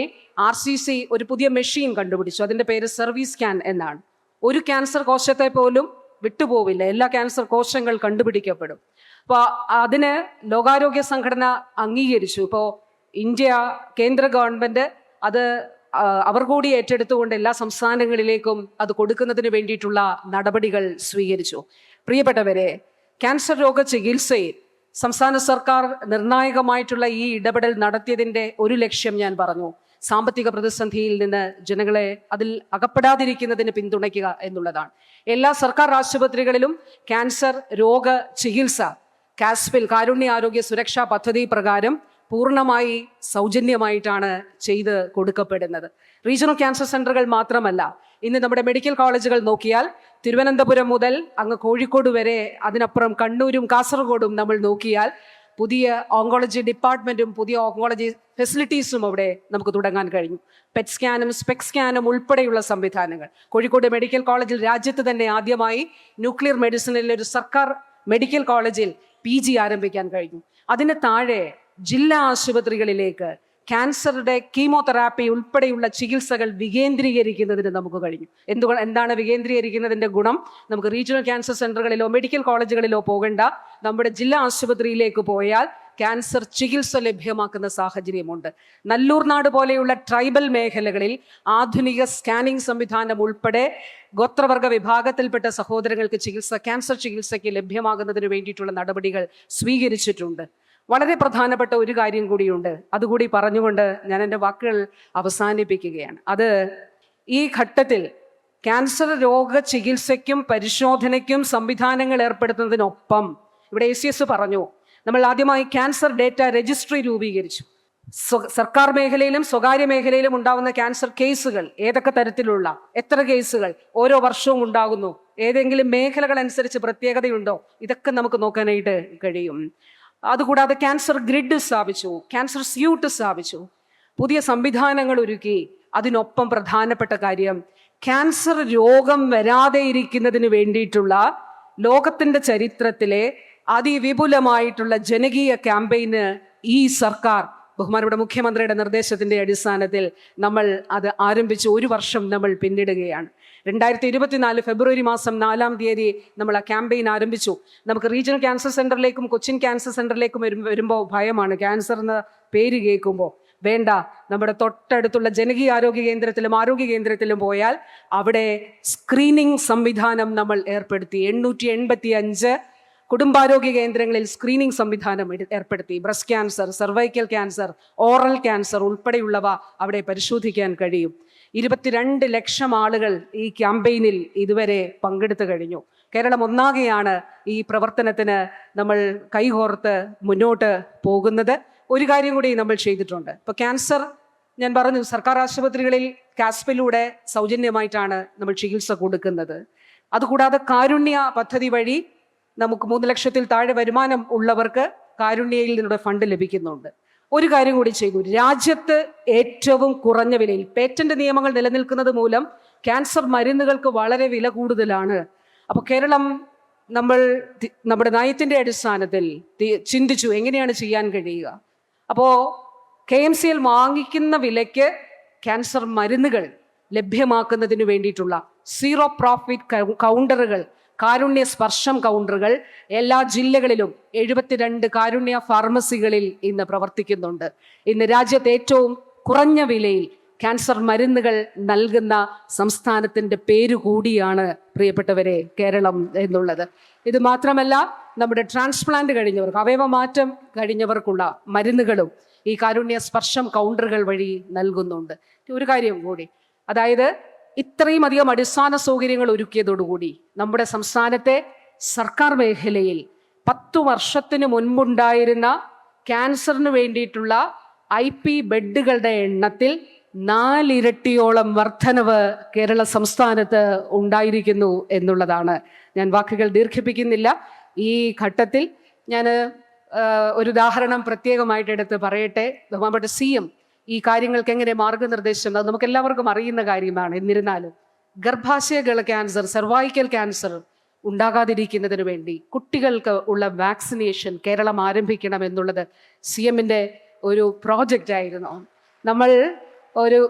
RCC ഒരു പുതിയ മെഷീൻ കണ്ടുപിടിച്ചു. അതിൻ്റെ പേര് സർവീസ്കാൻ എന്നാണ്. ഒരു ക്യാൻസർ കോശത്തെ പോലും വിട്ടുപോവില്ല, എല്ലാ ക്യാൻസർ കോശങ്ങൾ കണ്ടുപിടിക്കപ്പെടും. അപ്പോൾ അതിന് ലോകാരോഗ്യ സംഘടന അംഗീകരിച്ചു. ഇപ്പോൾ ഇന്ത്യ കേന്ദ്ര ഗവൺമെൻറ് അത് അവർ കൂടി ഏറ്റെടുത്തുകൊണ്ട് എല്ലാ സംസ്ഥാനങ്ങളിലേക്കും അത് കൊടുക്കുന്നതിന് വേണ്ടിയിട്ടുള്ള നടപടികൾ സ്വീകരിച്ചു. പ്രിയപ്പെട്ടവരെ, ക്യാൻസർ രോഗ ചികിത്സയിൽ സംസ്ഥാന സർക്കാർ നിർണായകമായിട്ടുള്ള ഈ ഇടപെടൽ നടത്തിയതിൻ്റെ ഒരു ലക്ഷ്യം ഞാൻ പറഞ്ഞു. സാമ്പത്തിക പ്രതിസന്ധിയിൽ നിന്ന് ജനങ്ങളെ അതിൽ അകപ്പെടാതിരിക്കുന്നതിന് പിന്തുണയ്ക്കുക എന്നുള്ളതാണ്. എല്ലാ സർക്കാർ ആശുപത്രികളിലും ക്യാൻസർ രോഗ ചികിത്സ കാസ്പിൽ, കാരുണ്യ ആരോഗ്യ സുരക്ഷാ പദ്ധതി പ്രകാരം പൂർണ്ണമായി സൗജന്യമായിട്ടാണ് ചെയ്ത് കൊടുക്കപ്പെടുന്നത്. റീജിയണൽ ക്യാൻസർ സെൻ്ററുകൾ മാത്രമല്ല, ഇന്ന് നമ്മുടെ മെഡിക്കൽ കോളേജുകൾ നോക്കിയാൽ തിരുവനന്തപുരം മുതൽ അങ്ങ് കോഴിക്കോട് വരെ, അതിനപ്പുറം കണ്ണൂരും കാസർഗോഡും നമ്മൾ നോക്കിയാൽ പുതിയ ഓങ്കോളജി ഡിപ്പാർട്ട്മെൻറ്റും പുതിയ ഓങ്കോളജി ഫെസിലിറ്റീസും അവിടെ നമുക്ക് തുടങ്ങാൻ കഴിഞ്ഞു. പെറ്റ് സ്കാനും സ്പെക് സ്കാനും ഉൾപ്പെടെയുള്ള സംവിധാനങ്ങൾ. കോഴിക്കോട് മെഡിക്കൽ കോളേജിൽ രാജ്യത്ത് തന്നെ ആദ്യമായി ന്യൂക്ലിയർ മെഡിസിനിലെ ഒരു സർക്കാർ മെഡിക്കൽ കോളേജിൽ PG ആരംഭിക്കാൻ കഴിഞ്ഞു. അതിന് താഴെ ജില്ലാ ആശുപത്രികളിലേക്ക് ക്യാൻസറുടെ കീമോതെറാപ്പി ഉൾപ്പെടെയുള്ള ചികിത്സകൾ വികേന്ദ്രീകരിക്കുന്നതിന് നമുക്ക് കഴിഞ്ഞു. എന്താണ് വികേന്ദ്രീകരിക്കുന്നതിൻ്റെ ഗുണം? നമുക്ക് റീജിയണൽ ക്യാൻസർ സെൻ്ററുകളിലോ മെഡിക്കൽ കോളേജുകളിലോ പോകേണ്ട, നമ്മുടെ ജില്ലാ ആശുപത്രിയിലേക്ക് പോയാൽ ക്യാൻസർ ചികിത്സ ലഭ്യമാക്കുന്ന സാഹചര്യമുണ്ട്. നല്ലൂർനാട് പോലെയുള്ള ട്രൈബൽ മേഖലകളിൽ ആധുനിക സ്കാനിംഗ് സംവിധാനം ഉൾപ്പെടെ ഗോത്രവർഗ വിഭാഗത്തിൽപ്പെട്ട സഹോദരങ്ങൾക്ക് ക്യാൻസർ ചികിത്സയ്ക്ക് ലഭ്യമാകുന്നതിന് വേണ്ടിയിട്ടുള്ള നടപടികൾ സ്വീകരിച്ചിട്ടുണ്ട്. വളരെ പ്രധാനപ്പെട്ട ഒരു കാര്യം കൂടിയുണ്ട്, അതുകൂടി പറഞ്ഞുകൊണ്ട് ഞാൻ എൻ്റെ വാക്കുകൾ അവസാനിപ്പിക്കുകയാണ്. അത് ഈ ഘട്ടത്തിൽ ക്യാൻസർ രോഗ ചികിത്സയ്ക്കും പരിശോധനയ്ക്കും സംവിധാനങ്ങൾ ഏർപ്പെടുത്തുന്നതിനൊപ്പം ഇവിടെ ACS പറഞ്ഞു, നമ്മൾ ആദ്യമായി ക്യാൻസർ ഡേറ്റ രജിസ്ട്രി രൂപീകരിച്ചു. സർക്കാർ മേഖലയിലും സ്വകാര്യ മേഖലയിലും ഉണ്ടാകുന്ന ക്യാൻസർ കേസുകൾ, ഏതൊക്കെ തരത്തിലുള്ള, എത്ര കേസുകൾ ഓരോ വർഷവും ഉണ്ടാകുന്നു, ഏതെങ്കിലും മേഖലകൾ അനുസരിച്ച് പ്രത്യേകതയുണ്ടോ, ഇതൊക്കെ നമുക്ക് നോക്കാനായിട്ട് കഴിയും. അതുകൂടാതെ ക്യാൻസർ ഗ്രിഡ് സ്ഥാപിച്ചു, ക്യാൻസർ സ്യൂട്ട് സ്ഥാപിച്ചു, പുതിയ സംവിധാനങ്ങൾ ഒരുക്കി. അതിനൊപ്പം പ്രധാനപ്പെട്ട കാര്യം, ക്യാൻസർ രോഗം വരാതെ ഇരിക്കുന്നതിന് വേണ്ടിയിട്ടുള്ള ലോകത്തിൻ്റെ ചരിത്രത്തിലെ അതിവിപുലമായിട്ടുള്ള ജനകീയ ക്യാമ്പയിന് ഈ സർക്കാർ ബഹുമാനപ്പെട്ട മുഖ്യമന്ത്രിയുടെ നിർദ്ദേശത്തിൻ്റെ അടിസ്ഥാനത്തിൽ നമ്മൾ അത് ആരംഭിച്ച് 1 വർഷം നമ്മൾ പിന്നിടുകയാണ്. 2024 ഫെബ്രുവരി മാസം 4-ാം തീയതി നമ്മൾ ആ ക്യാമ്പയിൻ ആരംഭിച്ചു. നമുക്ക് റീജിയണൽ ക്യാൻസർ സെൻ്ററിലേക്കും കൊച്ചിൻ ക്യാൻസർ സെൻ്ററിലേക്കും വരുമ്പോൾ ഭയമാണ്, ക്യാൻസർ എന്ന പേര് കേൾക്കുമ്പോൾ. വേണ്ട, നമ്മുടെ തൊട്ടടുത്തുള്ള ജനകീയ ആരോഗ്യ കേന്ദ്രത്തിലും ആരോഗ്യ കേന്ദ്രത്തിലും പോയാൽ അവിടെ സ്ക്രീനിങ് സംവിധാനം നമ്മൾ ഏർപ്പെടുത്തി. 885 കുടുംബാരോഗ്യ കേന്ദ്രങ്ങളിൽ സ്ക്രീനിംഗ് സംവിധാനം ഏർപ്പെടുത്തി. Breast cancer, cervical cancer, oral cancer ഉൾപ്പെടെയുള്ളവ അവിടെ പരിശോധിക്കാൻ കഴിയും. 22 ലക്ഷം ആളുകൾ ഈ ക്യാമ്പയിനിൽ ഇതുവരെ പങ്കെടുത്തു കഴിഞ്ഞു. കേരളം ഒന്നാകെയാണ് ഈ പ്രവർത്തനത്തിന് നമ്മൾ കൈകോർത്ത് മുന്നോട്ട് പോകുന്നത്. ഒരു കാര്യം കൂടി നമ്മൾ ചെയ്തിട്ടുണ്ട്. ഇപ്പോൾ ക്യാൻസർ ഞാൻ പറഞ്ഞു, സർക്കാർ ആശുപത്രികളിൽ കാസ്പിലൂടെ സൗജന്യമായിട്ടാണ് നമ്മൾ ചികിത്സ കൊടുക്കുന്നത്. അതുകൂടാതെ കാരുണ്യ പദ്ധതി വഴി നമുക്ക് 3 ലക്ഷത്തിൽ താഴെ വരുമാനം ഉള്ളവർക്ക് കാരുണ്യയിൽ നിന്നുള്ള ഫണ്ട് ലഭിക്കുന്നുണ്ട്. ഒരു കാര്യം കൂടി ചെയ്തു, രാജ്യത്ത് ഏറ്റവും കുറഞ്ഞ വിലയിൽ, പേറ്റന്റ് നിയമങ്ങൾ നിലനിൽക്കുന്നത് മൂലം ക്യാൻസർ മരുന്നുകൾക്ക് വളരെ വില കൂടുതലാണ്. അപ്പോൾ കേരളം നമ്മുടെ നയത്തിൻ്റെ അടിസ്ഥാനത്തിൽ ചിന്തിച്ചു എങ്ങനെയാണ് ചെയ്യാൻ കഴിയുക. അപ്പോൾ KMCL വാങ്ങിക്കുന്ന വിലയ്ക്ക് ക്യാൻസർ മരുന്നുകൾ ലഭ്യമാക്കുന്നതിന് വേണ്ടിയിട്ടുള്ള സീറോ പ്രോഫിറ്റ് കൗണ്ടറുകൾ, കാരുണ്യ സ്പർശം കൗണ്ടറുകൾ എല്ലാ ജില്ലകളിലും 72 കാരുണ്യ ഫാർമസികളിൽ ഇന്ന് പ്രവർത്തിക്കുന്നുണ്ട്. ഇന്ന് രാജ്യത്ത് ഏറ്റവും കുറഞ്ഞ വിലയിൽ ക്യാൻസർ മരുന്നുകൾ നൽകുന്ന സംസ്ഥാനത്തിൻ്റെ പേര് കൂടിയാണ് പ്രിയപ്പെട്ടവരെ കേരളം എന്നുള്ളത്. ഇത് മാത്രമല്ല, നമ്മുടെ ട്രാൻസ്പ്ലാന്റ് കഴിഞ്ഞവർക്ക്, അവയവമാറ്റം കഴിഞ്ഞവർക്കുള്ള മരുന്നുകളും ഈ കാരുണ്യ സ്പർശം കൗണ്ടറുകൾ വഴി നൽകുന്നുണ്ട്. ഒരു കാര്യം കൂടി, അതായത് ഇത്രയും അധികം അടിസ്ഥാന സൗകര്യങ്ങൾ ഒരുക്കിയതോടുകൂടി നമ്മുടെ സംസ്ഥാനത്തെ സർക്കാർ മേഖലയിൽ 10 വർഷത്തിന് മുൻപുണ്ടായിരുന്ന ക്യാൻസറിന് വേണ്ടിയിട്ടുള്ള IP ബെഡുകളുടെ എണ്ണത്തിൽ 4 ഇരട്ടിയോളം വർധനവ് കേരള സംസ്ഥാനത്ത് ഉണ്ടായിരിക്കുന്നു എന്നുള്ളതാണ്. ഞാൻ വാക്കുകൾ ദീർഘിപ്പിക്കുന്നില്ല. ഈ ഘട്ടത്തിൽ ഞാൻ ഒരു ഉദാഹരണം പ്രത്യേകമായിട്ട് എടുത്ത് പറയട്ടെ. ബഹുമാനപ്പെട്ട CM ഈ കാര്യങ്ങൾക്ക് എങ്ങനെ മാർഗനിർദ്ദേശം, അത് നമുക്ക് എല്ലാവർക്കും അറിയുന്ന കാര്യമാണ്. എന്നിരുന്നാലും ഗർഭാശയ ക്യാൻസർ, സെർവൈക്കൽ ക്യാൻസർ ഉണ്ടാകാതിരിക്കുന്നതിന് വേണ്ടി കുട്ടികൾക്ക് ഉള്ള വാക്സിനേഷൻ കേരളം ആരംഭിക്കണം എന്നുള്ളത് CMൻ്റെ ഒരു പ്രോജക്റ്റ് ആയിരുന്നു. നമ്മൾ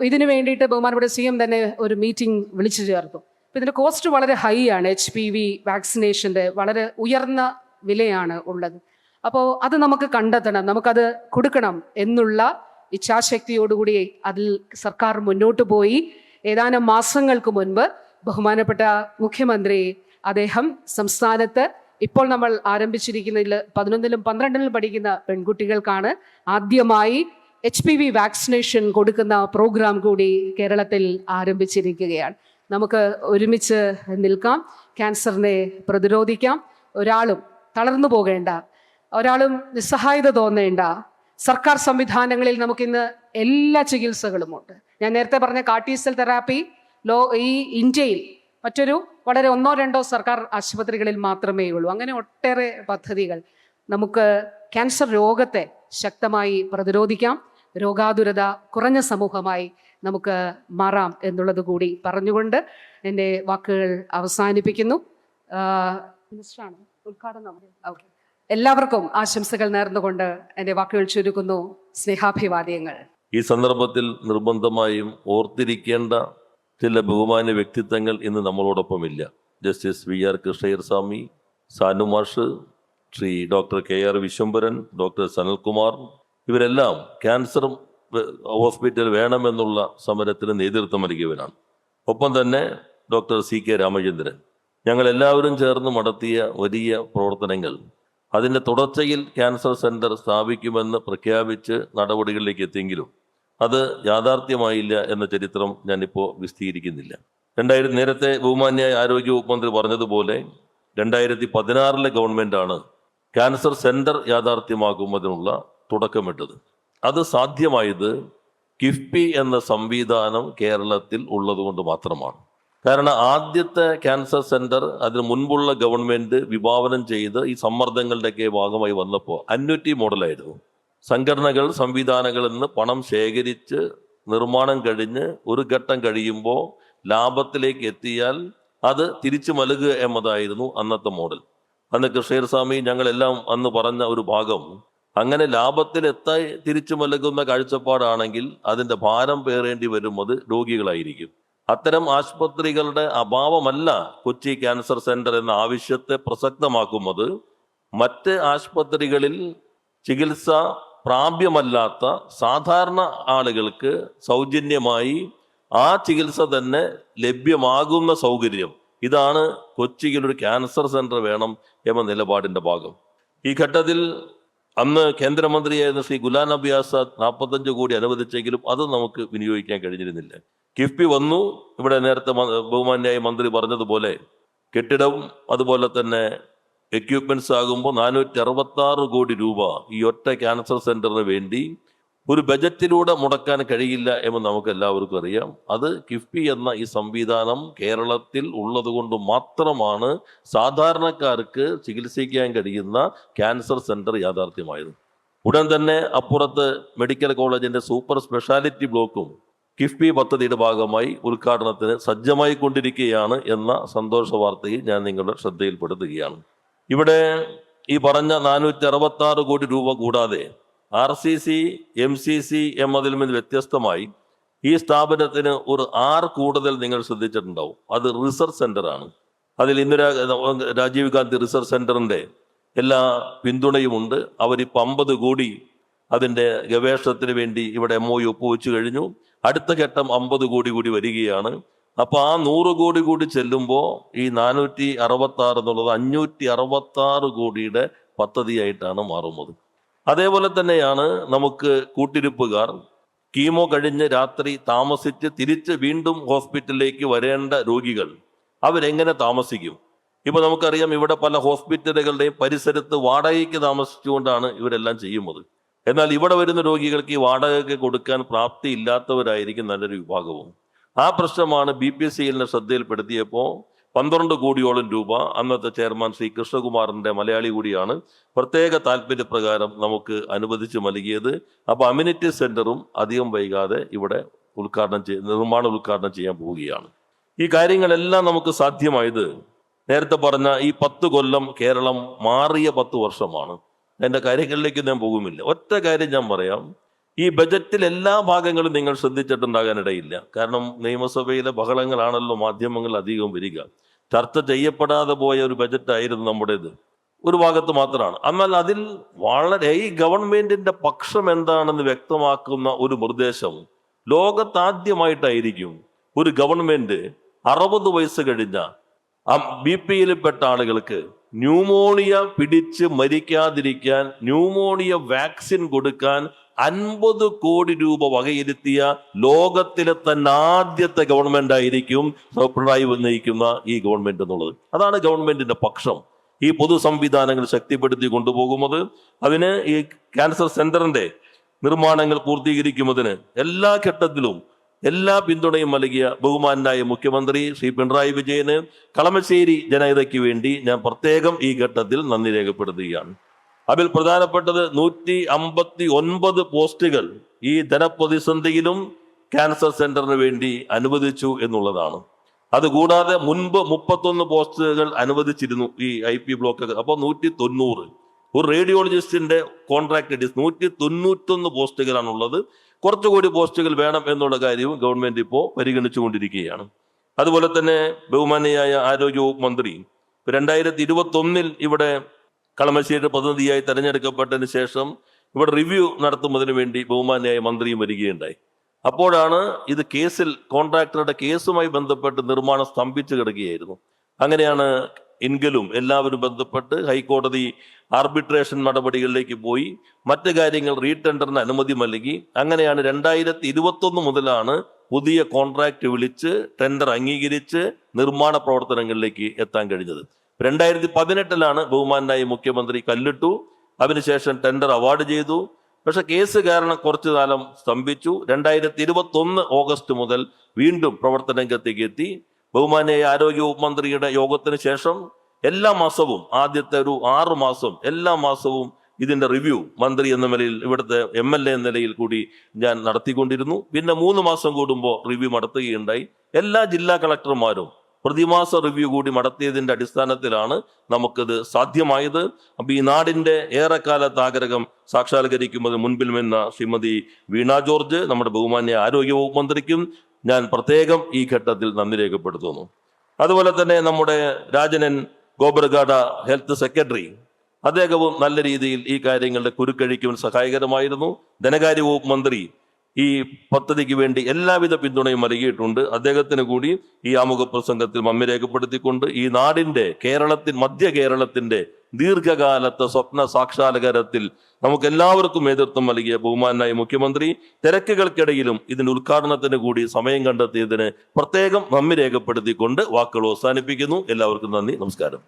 ഇതിനു വേണ്ടിയിട്ട് ബഹുമാനപ്പെട്ട CM തന്നെ ഒരു മീറ്റിംഗ് വിളിച്ചു ചേർത്തു. അപ്പോൾ ഇതിൻ്റെ കോസ്റ്റ് വളരെ ഹൈ ആണ്. HPV വാക്സിനേഷൻ്റെ വളരെ ഉയർന്ന വിലയാണ് ഉള്ളത്. അപ്പോൾ അത് നമുക്ക് കണ്ടെത്തണം, നമുക്കത് കൊടുക്കണം എന്നുള്ള ഇച്ഛാശക്തിയോടുകൂടി അതിൽ സർക്കാർ മുന്നോട്ട് പോയി. ഏതാനും മാസങ്ങൾക്ക് മുൻപ് ബഹുമാനപ്പെട്ട മുഖ്യമന്ത്രി അദ്ദേഹം സംസ്ഥാനത്ത് ഇപ്പോൾ നമ്മൾ ആരംഭിച്ചിരിക്കുന്നതിൽ 11ലും 12ലും പഠിക്കുന്ന പെൺകുട്ടികൾക്കാണ് ആദ്യമായി HPV വാക്സിനേഷൻ കൊടുക്കുന്ന പ്രോഗ്രാം കൂടി കേരളത്തിൽ ആരംഭിച്ചിരിക്കുകയാണ്. നമുക്ക് ഒരുമിച്ച് നിൽക്കാം, ക്യാൻസറിനെ പ്രതിരോധിക്കാം. ഒരാളും തളർന്നു പോകേണ്ട, ഒരാളും നിസ്സഹായത തോന്നേണ്ട. സർക്കാർ സംവിധാനങ്ങളിൽ നമുക്കിന്ന് എല്ലാ ചികിത്സകളുമുണ്ട്. ഞാൻ നേരത്തെ പറഞ്ഞ കാർട്ടിസെൽ തെറാപ്പി ഈ ഇന്ത്യയിൽ മറ്റൊരു വളരെ 1-2 സർക്കാർ ആശുപത്രികളിൽ മാത്രമേ ഉള്ളൂ. അങ്ങനെ ഒട്ടേറെ പദ്ധതികൾ. നമുക്ക് ക്യാൻസർ രോഗത്തെ ശക്തമായി പ്രതിരോധിക്കാം. രോഗാതുരത കുറഞ്ഞ സമൂഹമായി നമുക്ക് മാറാം എന്നുള്ളത് കൂടി പറഞ്ഞുകൊണ്ട് എൻ്റെ വാക്കുകൾ അവസാനിപ്പിക്കുന്നു. മിനിസ്റ്ററാണ് ഉദ്ഘാടനം. ഓക്കെ, എല്ലാവർക്കും ആശംസകൾ നേർന്നുകൊണ്ട് എൻ്റെ വാക്കുകൾ ചുരുക്കുന്നു. സ്നേഹാഭിവാദ്യങ്ങൾ. ഈ സന്ദർഭത്തിൽ നിർബന്ധമായും ഓർത്തിരിക്കേണ്ട ചില ബഹുമാന്യ വ്യക്തിത്വങ്ങൾ ഇന്ന് നമ്മളോടൊപ്പമില്ല. ജസ്റ്റിസ് VR കൃഷ്ണയ്യർ സ്വാമി, സാനു മാഷ്, Shri doctor KR Vishwambharan, doctor Sanalkumar, ഇവരെല്ലാം ക്യാൻസർ ഹോസ്പിറ്റൽ വേണമെന്നുള്ള സമരത്തിന് നേതൃത്വം നൽകിയവരാണ്. ഒപ്പം തന്നെ ഡോക്ടർ CK രാമചന്ദ്രൻ. ഞങ്ങളെല്ലാവരും ചേർന്ന് നടത്തിയ വലിയ പ്രവർത്തനങ്ങൾ, അതിൻ്റെ തുടർച്ചയിൽ ക്യാൻസർ സെൻറ്റർ സ്ഥാപിക്കുമെന്ന് പ്രഖ്യാപിച്ച് നടപടികളിലേക്ക് എത്തിയെങ്കിലും അത് യാഥാർത്ഥ്യമായില്ല എന്ന ചരിത്രം ഞാനിപ്പോൾ വിശദീകരിക്കുന്നില്ല. നേരത്തെ ബഹുമാന്യായ ആരോഗ്യ വകുപ്പ് മന്ത്രി പറഞ്ഞതുപോലെ 2016 ഗവൺമെൻറ്റാണ് ക്യാൻസർ സെൻറ്റർ യാഥാർത്ഥ്യമാക്കുന്നതിനുള്ള തുടക്കമിട്ടത്. അത് സാധ്യമായത് കിഫ്ബി എന്ന സംവിധാനം കേരളത്തിൽ ഉള്ളതുകൊണ്ട് മാത്രമാണ്. കാരണം ആദ്യത്തെ ക്യാൻസർ സെൻറ്റർ അതിന് മുൻപുള്ള ഗവൺമെൻറ് വിഭാവനം ചെയ്ത് ഈ സമ്മർദ്ദങ്ങളുടെയൊക്കെ ഭാഗമായി വന്നപ്പോൾ അന്യൂറ്റി മോഡലായിരുന്നു. സംഘടനകൾ, സംവിധാനങ്ങളിൽ നിന്ന് പണം ശേഖരിച്ച് നിർമ്മാണം കഴിഞ്ഞ് ഒരു ഘട്ടം കഴിയുമ്പോൾ ലാഭത്തിലേക്ക് എത്തിയാൽ അത് തിരിച്ചു നൽകുക എന്നതായിരുന്നു അന്നത്തെ മോഡൽ. അന്ന് കൃഷ്ണയ്യർ സ്വാമി ഞങ്ങളെല്ലാം അന്ന് പറഞ്ഞ ഒരു ഭാഗം, അങ്ങനെ ലാഭത്തിലെത്തായി തിരിച്ചു നൽകുന്ന കാഴ്ചപ്പാടാണെങ്കിൽ അതിൻ്റെ ഭാരം പേറേണ്ടി വരുന്നത് രോഗികളായിരിക്കും. അത്തരം ആശുപത്രികളുടെ അഭാവമല്ല കൊച്ചി ക്യാൻസർ സെൻറ്റർ എന്ന ആവശ്യത്തെ പ്രസക്തമാക്കുന്നത്. മറ്റ് ആശുപത്രികളിൽ ചികിത്സ പ്രാപ്യമല്ലാത്ത സാധാരണ ആളുകൾക്ക് സൗജന്യമായി ആ ചികിത്സ തന്നെ ലഭ്യമാകുന്ന സൗകര്യം, ഇതാണ് കൊച്ചിയിലൊരു ക്യാൻസർ സെൻറ്റർ വേണം എന്ന നിലപാടിൻ്റെ ഭാഗം. ഈ ഘട്ടത്തിൽ അന്ന് കേന്ദ്രമന്ത്രിയായിരുന്ന ശ്രീ ഗുലാം നബി ആസാദ് 45 കോടി അനുവദിച്ചെങ്കിലും അത് നമുക്ക് വിനിയോഗിക്കാൻ കഴിഞ്ഞിരുന്നില്ല. കിഫ്ബി വന്നു. ഇവിടെ നേരത്തെ ബഹുമാന്യായ മന്ത്രി പറഞ്ഞതുപോലെ കെട്ടിടവും അതുപോലെ തന്നെ എക്യുപ്മെന്റ്സ് ആകുമ്പോൾ 466 കോടി രൂപ ഈ ഒറ്റ ക്യാൻസർ സെന്ററിന് വേണ്ടി ഒരു ബജറ്റിലൂടെ മുടക്കാൻ കഴിയില്ല എന്ന് നമുക്ക് എല്ലാവർക്കും അറിയാം. അത് കിഫ്ബി എന്ന ഈ സംവിധാനം കേരളത്തിൽ ഉള്ളത് കൊണ്ട് മാത്രമാണ് സാധാരണക്കാർക്ക് ചികിത്സിക്കാൻ കഴിയുന്ന ക്യാൻസർ സെന്റർ യാഥാർത്ഥ്യമായത്. ഉടൻ തന്നെ അപ്പുറത്ത് മെഡിക്കൽ കോളേജിന്റെ സൂപ്പർ സ്പെഷ്യാലിറ്റി ബ്ലോക്കും കിഫ്ബി പദ്ധതിയുടെ ഭാഗമായി ഉദ്ഘാടനത്തിന് സജ്ജമായി കൊണ്ടിരിക്കുകയാണ് എന്ന സന്തോഷ വാർത്തയിൽ ഞാൻ നിങ്ങളുടെ ശ്രദ്ധയിൽപ്പെടുത്തുകയാണ്. ഇവിടെ ഈ പറഞ്ഞ 466 കോടി രൂപ കൂടാതെ RCC, MCC എന്നതിൽ നിന്ന് വ്യത്യസ്തമായി ഈ സ്ഥാപനത്തിന് ഒരു 6 കൂടുതൽ നിങ്ങൾ ശ്രദ്ധിച്ചിട്ടുണ്ടാവും. അത് റിസർച്ച് സെന്ററാണ്. അതിൽ ഇന്ദിരാ രാജീവ് ഗാന്ധി റിസർച്ച് സെന്ററിൻ്റെ എല്ലാ പിന്തുണയുമുണ്ട്. അവരിപ്പോൾ 50 കോടി അതിൻ്റെ ഗവേഷണത്തിന് വേണ്ടി ഇവിടെ MOU ഒപ്പുവെച്ചു കഴിഞ്ഞു. അടുത്ത ഘട്ടം 50 കോടി കൂടി വരികയാണ്. അപ്പൊ ആ 100 കോടി കൂടി ചെല്ലുമ്പോൾ ഈ 466 എന്നുള്ളത് 566 കോടിയുടെ പദ്ധതിയായിട്ടാണ് മാറുന്നത്. അതേപോലെ തന്നെയാണ് നമുക്ക് കൂട്ടിരിപ്പുകാർ കീമോ കഴിഞ്ഞ് രാത്രി താമസിച്ച് തിരിച്ച് വീണ്ടും ഹോസ്പിറ്റലിലേക്ക് വരേണ്ട രോഗികൾ അവരെങ്ങനെ താമസിക്കും? ഇപ്പൊ നമുക്കറിയാം, ഇവിടെ പല ഹോസ്പിറ്റലുകളുടെയും പരിസരത്ത് വാടകയ്ക്ക് താമസിച്ചുകൊണ്ടാണ് ഇവരെല്ലാം ചെയ്യുന്നത്. എന്നാൽ ഇവിടെ വരുന്ന രോഗികൾക്ക് ഈ വാടകയ്ക്ക് കൊടുക്കാൻ പ്രാപ്തി ഇല്ലാത്തവരായിരിക്കും നല്ലൊരു വിഭാഗവും. ആ പ്രശ്നമാണ് BPCLന്റെ ശ്രദ്ധയിൽപ്പെടുത്തിയപ്പോൾ 12 കോടിയോളം രൂപ അന്നത്തെ ചെയർമാൻ ശ്രീ കൃഷ്ണകുമാറിന്റെ മലയാളി കൂടിയാണ് പ്രത്യേക താല്പര്യപ്രകാരം നമുക്ക് അനുവദിച്ച് നൽകിയത്. അപ്പോൾ അമ്യൂണിറ്റി സെന്ററും അധികം വൈകാതെ ഇവിടെ നിർമ്മാണ ഉദ്ഘാടനം ചെയ്യാൻ പോവുകയാണ്. ഈ കാര്യങ്ങളെല്ലാം നമുക്ക് സാധ്യമായത് നേരത്തെ പറഞ്ഞ ഈ 10 കൊല്ലം കേരളം മാറിയ 10 വർഷമാണ്. എൻ്റെ കാര്യങ്ങളിലേക്ക് ഞാൻ പോകുമില്ല. ഒറ്റ കാര്യം ഞാൻ പറയാം, ഈ ബജറ്റിൽ എല്ലാ ഭാഗങ്ങളും നിങ്ങൾ ശ്രദ്ധിച്ചിട്ടുണ്ടാകാനിടയില്ല. കാരണം നിയമസഭയിലെ ബഹളങ്ങളാണല്ലോ മാധ്യമങ്ങൾ അധികം വരിക. ചർച്ച ചെയ്യപ്പെടാതെ പോയ ഒരു ബജറ്റായിരുന്നു നമ്മുടേത്. ഒരു ഭാഗത്ത് മാത്രമാണ്. എന്നാൽ അതിൽ വളരെ ഈ ഗവൺമെന്റിന്റെ പക്ഷം എന്താണെന്ന് വ്യക്തമാക്കുന്ന ഒരു നിർദ്ദേശം ലോകത്താദ്യമായിട്ടായിരിക്കും ഒരു ഗവൺമെന്റ് 60 വയസ്സ് കഴിഞ്ഞ BPL പെട്ട ആളുകൾക്ക് ന്യൂമോണിയ പിടിച്ച് മരിക്കാതിരിക്കാൻ ന്യൂമോണിയ വാക്സിൻ കൊടുക്കാൻ 50 കോടി രൂപ വകയിരുത്തിയ ലോകത്തിലെ തന്നെ ആദ്യത്തെ ഗവൺമെന്റ് ആയിരിക്കും പിണറായി നയിക്കുന്ന ഈ ഗവൺമെന്റ് എന്നുള്ളത്. അതാണ് ഗവൺമെന്റിന്റെ പക്ഷം. ഈ പൊതു സംവിധാനങ്ങൾ ശക്തിപ്പെടുത്തി കൊണ്ടുപോകുന്നത്, അതിന് ഈ ക്യാൻസർ സെന്ററിന്റെ നിർമ്മാണങ്ങൾ പൂർത്തീകരിക്കുന്നതിന് എല്ലാ ഘട്ടത്തിലും എല്ലാ പിന്തുണയും നൽകിയ ബഹുമാനായ മുഖ്യമന്ത്രി ശ്രീ പിണറായി വിജയന് കളമശ്ശേരി ജനതയ്ക്ക് വേണ്ടി ഞാൻ പ്രത്യേകം ഈ ഘട്ടത്തിൽ നന്ദി രേഖപ്പെടുത്തുകയാണ്. അതിൽ പ്രധാനപ്പെട്ടത് 159 പോസ്റ്റുകൾ ഈ ധനപ്രതിസന്ധിയിലും ക്യാൻസർ സെന്ററിന് വേണ്ടി അനുവദിച്ചു എന്നുള്ളതാണ്. അതുകൂടാതെ മുൻപ് 31 പോസ്റ്റുകൾ അനുവദിച്ചിരുന്നു ഈ IP ബ്ലോക്ക്. അപ്പോൾ 190. ഒരു റേഡിയോളജിസ്റ്റിന്റെ കോൺട്രാക്ട് 191 പോസ്റ്റുകളാണുള്ളത്. കുറച്ചുകൂടി പോസ്റ്റുകൾ വേണം എന്നുള്ള കാര്യവും ഗവൺമെന്റ് ഇപ്പോൾ പരിഗണിച്ചുകൊണ്ടിരിക്കുകയാണ്. അതുപോലെ തന്നെ ബഹുമാന്യയായ ആരോഗ്യവകുപ്പ് മന്ത്രി 2021 ഇവിടെ കളമശ്ശേരി പ്രതിനിധിയായി തെരഞ്ഞെടുക്കപ്പെട്ടതിന് ശേഷം ഇവിടെ റിവ്യൂ നടത്തുന്നതിന് വേണ്ടി ബഹുമാന്യയായ മന്ത്രിയും വരികയുണ്ടായി. അപ്പോഴാണ് ഇത് കേസിൽ കോൺട്രാക്ടറുടെ കേസുമായി ബന്ധപ്പെട്ട് നിർമ്മാണം സ്തംഭിച്ചു കിടക്കുകയായിരുന്നു. അങ്ങനെയാണ് എങ്കിലും എല്ലാവരും ബന്ധപ്പെട്ട് ഹൈക്കോടതി ആർബിട്രേഷൻ നടപടികളിലേക്ക് പോയി മറ്റു കാര്യങ്ങൾ റീടെൻഡറിന് അനുമതി നൽകി. അങ്ങനെയാണ് 2021 മുതലാണ് പുതിയ കോൺട്രാക്ട് വിളിച്ച് ടെൻഡർ അംഗീകരിച്ച് നിർമ്മാണ പ്രവർത്തനങ്ങളിലേക്ക് എത്താൻ കഴിഞ്ഞത്. 2018 ബഹുമാനായ മുഖ്യമന്ത്രി കല്ലിട്ടു. അതിനുശേഷം ടെൻഡർ അവാർഡ് ചെയ്തു. പക്ഷെ കേസ് കാരണം കുറച്ചു കാലം സ്തംഭിച്ചു. 2021 ഓഗസ്റ്റ് മുതൽ വീണ്ടും പ്രവർത്തന രംഗത്തേക്ക് എത്തി. ബഹുമാന്യ ആരോഗ്യവകുപ്പ് മന്ത്രിയുടെ യോഗത്തിന് ശേഷം എല്ലാ മാസവും ആദ്യത്തെ ഒരു 6 മാസം എല്ലാ മാസവും ഇതിന്റെ റിവ്യൂ മന്ത്രി എന്ന നിലയിൽ ഇവിടുത്തെ MLA എന്ന നിലയിൽ കൂടി ഞാൻ നടത്തിക്കൊണ്ടിരുന്നു. പിന്നെ 3 മാസം കൂടുമ്പോൾ റിവ്യൂ നടത്തുകയുണ്ടായി. എല്ലാ ജില്ലാ കളക്ടർമാരും പ്രതിമാസ റിവ്യൂ കൂടി നടത്തിയതിന്റെ അടിസ്ഥാനത്തിലാണ് നമുക്കിത് സാധ്യമായത്. അപ്പൊ ഈ നാടിന്റെ ഏറെക്കാലത്ത് ആഗ്രഹം സാക്ഷാത്കരിക്കുന്നത് മുൻപിൽ നിന്ന ശ്രീമതി വീണ ജോർജ് നമ്മുടെ ബഹുമാന്യ ആരോഗ്യവകുപ്പ് മന്ത്രിക്കും ഞാൻ പ്രത്യേകം ഈ ഘട്ടത്തിൽ നന്ദി രേഖപ്പെടുത്തുന്നു. അതുപോലെ തന്നെ നമ്മുടെ രാജനൻ ഗോബർഗാഡ ഹെൽത്ത് സെക്രട്ടറി, അദ്ദേഹവും നല്ല രീതിയിൽ ഈ കാര്യങ്ങളുടെ കുരുക്കഴിക്കുവാൻ സഹായകരമായിരുന്നു. ധനകാര്യ വകുപ്പ് മന്ത്രി ഈ പദ്ധതിക്ക് വേണ്ടി എല്ലാവിധ പിന്തുണയും നൽകിയിട്ടുണ്ട്. അദ്ദേഹത്തിന് കൂടി ഈ ആമുഖ പ്രസംഗത്തിൽ നന്ദി രേഖപ്പെടുത്തിക്കൊണ്ട് ഈ നാടിന്റെ മധ്യ കേരളത്തിന്റെ ദീർഘകാലത്തെ സ്വപ്ന സാക്ഷാത്കാരത്തിൽ നമുക്ക് എല്ലാവർക്കും നേതൃത്വം നൽകിയ ബഹുമാനായ മുഖ്യമന്ത്രി തിരക്കുകൾക്കിടയിലും ഇതിന്റെ ഉദ്ഘാടനത്തിന് കൂടി സമയം കണ്ടെത്തിയതിന് പ്രത്യേകം നന്ദി രേഖപ്പെടുത്തിക്കൊണ്ട് വാക്കുകൾ അവസാനിപ്പിക്കുന്നു. എല്ലാവർക്കും നന്ദി, നമസ്കാരം.